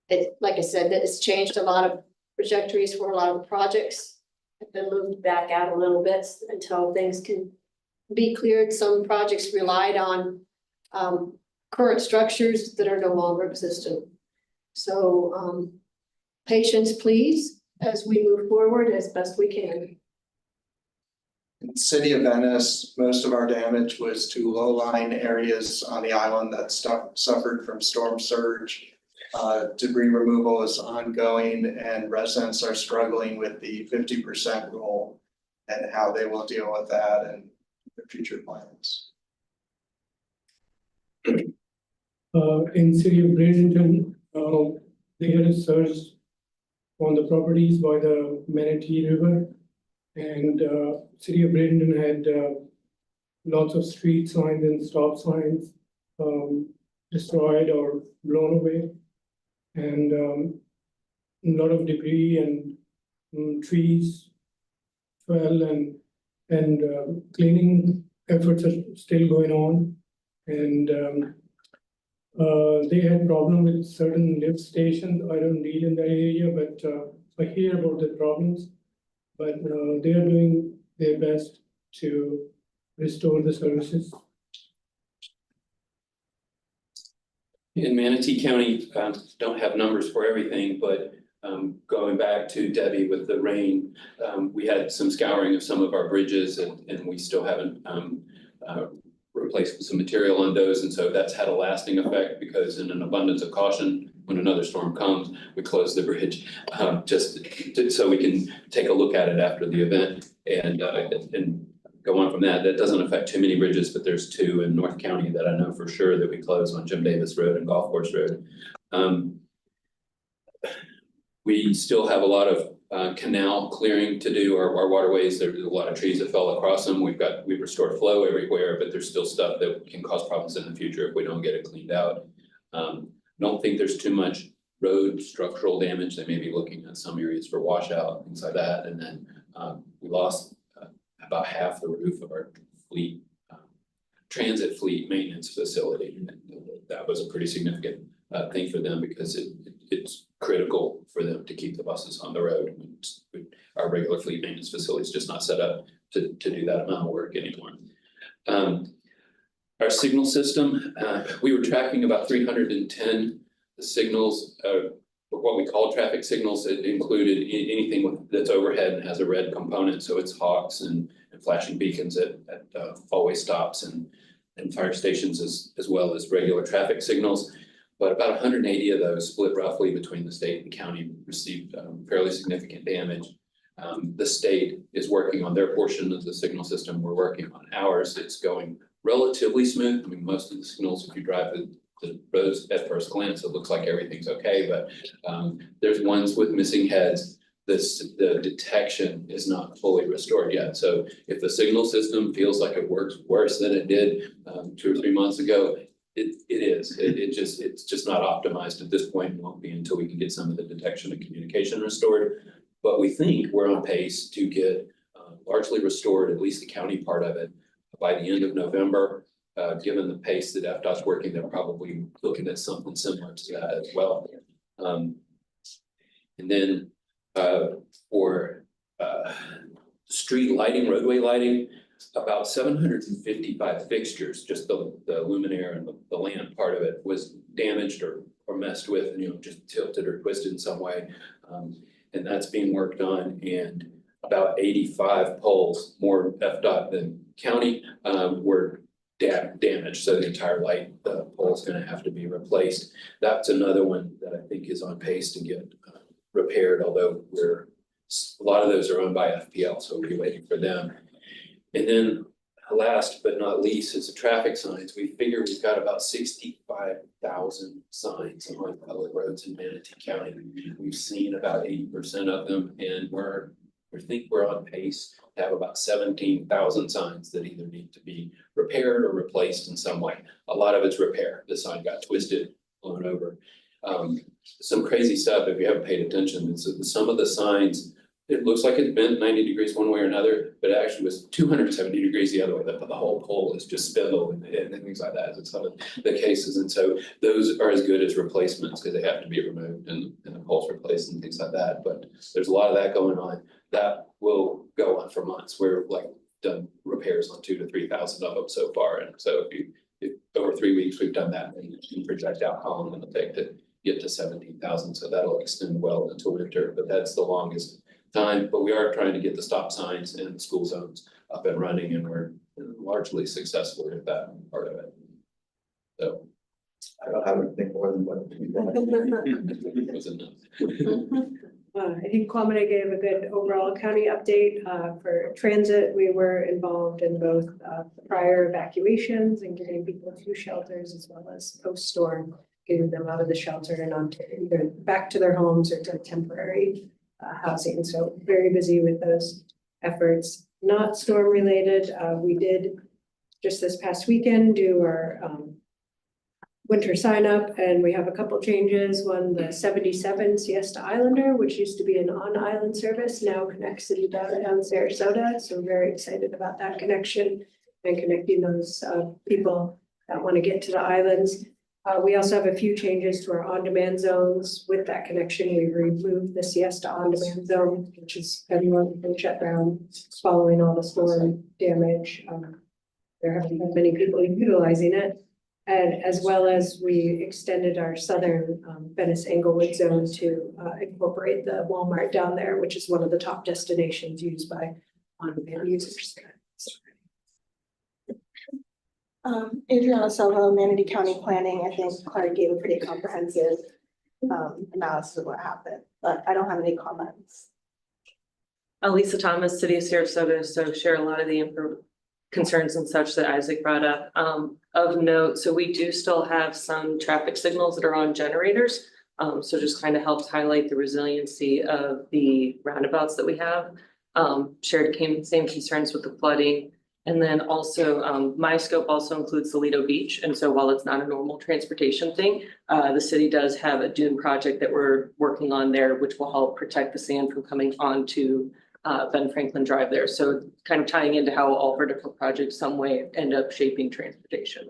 S2: It, like I said, it's changed a lot of trajectories for a lot of the projects. Have been moved back out a little bit until things can be cleared. Some projects relied on current structures that are no longer existent. So patience, please, as we move forward as best we can.
S15: In the city of Venice, most of our damage was to low-lying areas on the island that suffered from storm surge. Debris removal is ongoing, and residents are struggling with the 50% rule and how they will deal with that and their future plans.
S16: In city of Bradenton, they had a surge on the properties by the Manatee River. And city of Bradenton had lots of street signs and stop signs destroyed or blown away. And a lot of debris and trees fell, and cleaning efforts are still going on. And they had problem with certain lift stations. I don't deal in that area, but I hear about the problems. But they are doing their best to restore the services.
S3: In Manatee County, don't have numbers for everything, but going back to Debbie with the rain, we had some scouring of some of our bridges, and we still haven't replaced some material on those. And so that's had a lasting effect, because in an abundance of caution, when another storm comes, we close the bridge, so we can take a look at it after the event and go on from that. That doesn't affect too many bridges, but there's two in North County that I know for sure that we close on Jim Davis Road and Golf Course Road. We still have a lot of canal clearing to do, our waterways. There's a lot of trees that fell across them. We've restored flow everywhere, but there's still stuff that can cause problems in the future if we don't get it cleaned out. Don't think there's too much road structural damage. They may be looking at some areas for washout, things like that. And then we lost about half the roof of our fleet, transit fleet maintenance facility. And that was a pretty significant thing for them because it's critical for them to keep the buses on the road. Our regular fleet maintenance facility is just not set up to do that amount of work anymore. Our signal system, we were tracking about 310 signals, what we call traffic signals. It included anything that's overhead and has a red component. So it's hawks and flashing beacons at four-way stops and fire stations as well as regular traffic signals. But about 180 of those, split roughly between the state and county, received fairly significant damage. The state is working on their portion of the signal system. We're working on ours. It's going relatively smooth. I mean, most of the signals, if you drive the roads at first glance, it looks like everything's okay, but there's ones with missing heads. The detection is not fully restored yet. So if the signal system feels like it works worse than it did 2 or 3 months ago, it's just not optimized at this point. It won't be until we can get some of the detection and communication restored. But we think we're on pace to get largely restored, at least the county part of it, by the end of November. Given the pace that FDOT's working, they're probably looking at something similar to that as well. And then for street lighting, roadway lighting, about 755 fixtures, just the luminaire and the lamp part of it was damaged or messed with, and just tilted or twisted in some way. And that's being worked on, and about 85 poles, more FDOT than county, were damaged. So the entire light pole is going to have to be replaced. That's another one that I think is on pace to get repaired, although a lot of those are owned by FPL, so we'll be waiting for them. And then last but not least is the traffic signs. We figure we've got about 65,000 signs on public roads in Manatee County. We've seen about 80% of them, and we think we're on pace to have about 17,000 signs that either need to be repaired or replaced in some way. A lot of it's repair. The sign got twisted, blown over. Some crazy stuff, if you haven't paid attention, some of the signs, it looks like it's bent 90 degrees one way or another, but it actually was 270 degrees the other way. The whole pole is just spindle and things like that. It's some of the cases. And so those are as good as replacements because they have to be removed and the poles replaced and things like that. But there's a lot of that going on. That will go on for months. We're done repairs on 2,000 to 3,000 of them so far. And so if over 3 weeks we've done that, and you can project out how long it'll take to get to 17,000. So that'll extend well into winter, but that's the longest time. But we are trying to get the stop signs and the school zones up and running, and we're largely successful with that part of it. So
S15: I don't have anything more than what we've done.
S3: it was enough.
S17: I think Kwame gave a good overall county update. For transit, we were involved in both prior evacuations and getting people to shelters, as well as post-storm, getting them out of the shelter and onto either back to their homes or to temporary housing. So very busy with those efforts. Not storm related. We did just this past weekend do our winter sign up, and we have a couple changes. One, the 77 Siesta Islander, which used to be an on-island service, now connects to downtown Sarasota. So we're very excited about that connection and connecting those people that want to get to the islands. We also have a few changes to our on-demand zones. With that connection, we removed the Siesta on-demand zone, which has been shut down following all the storm damage. There haven't been many people utilizing it. And as well as we extended our southern Venice Englewood zone to incorporate the Walmart down there, which is one of the top destinations used by on-demand users.
S8: Adriana Silva, Manatee County Planning. I think Clark gave a pretty comprehensive analysis of what happened, but I don't have any comments.
S7: Lisa Thomas, City of Sarasota, so share a lot of the concerns and such that Isaac brought up. Of note, so we do still have some traffic signals that are on generators. So just kind of helps highlight the resiliency of the roundabouts that we have. Shared same concerns with the flooding. And then also, my scope also includes the Lido Beach. And so while it's not a normal transportation thing, the city does have a dune project that we're working on there, which will help protect the sand from coming onto Ben Franklin Drive there. So kind of tying into how all of our different projects some way end up shaping transportation.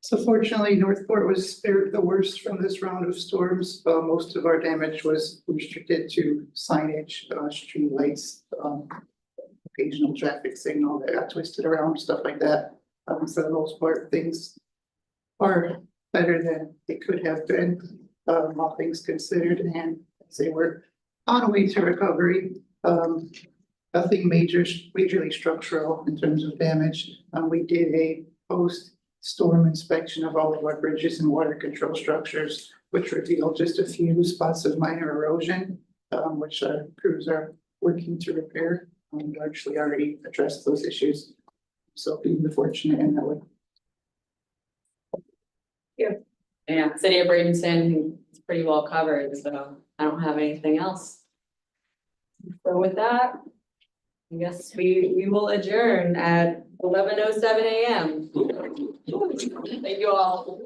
S11: So fortunately, Northport was spared the worst from this round of storms. Most of our damage was restricted to signage, street lights, occasional traffic signal that got twisted around, stuff like that. For the most part, things are better than they could have been, all things considered, and I'd say we're on a way to recovery. Nothing majorly structural in terms of damage. We did a post-storm inspection of all of our bridges and water control structures, which revealed just a few spots of minor erosion, which our crews are working to repair. Largely already addressed those issues. So being fortunate in that way.
S1: Yeah, City of Bradenton is pretty well covered, so I don't have anything else. So with that, I guess we will adjourn at 11:07 a.m. Thank you all.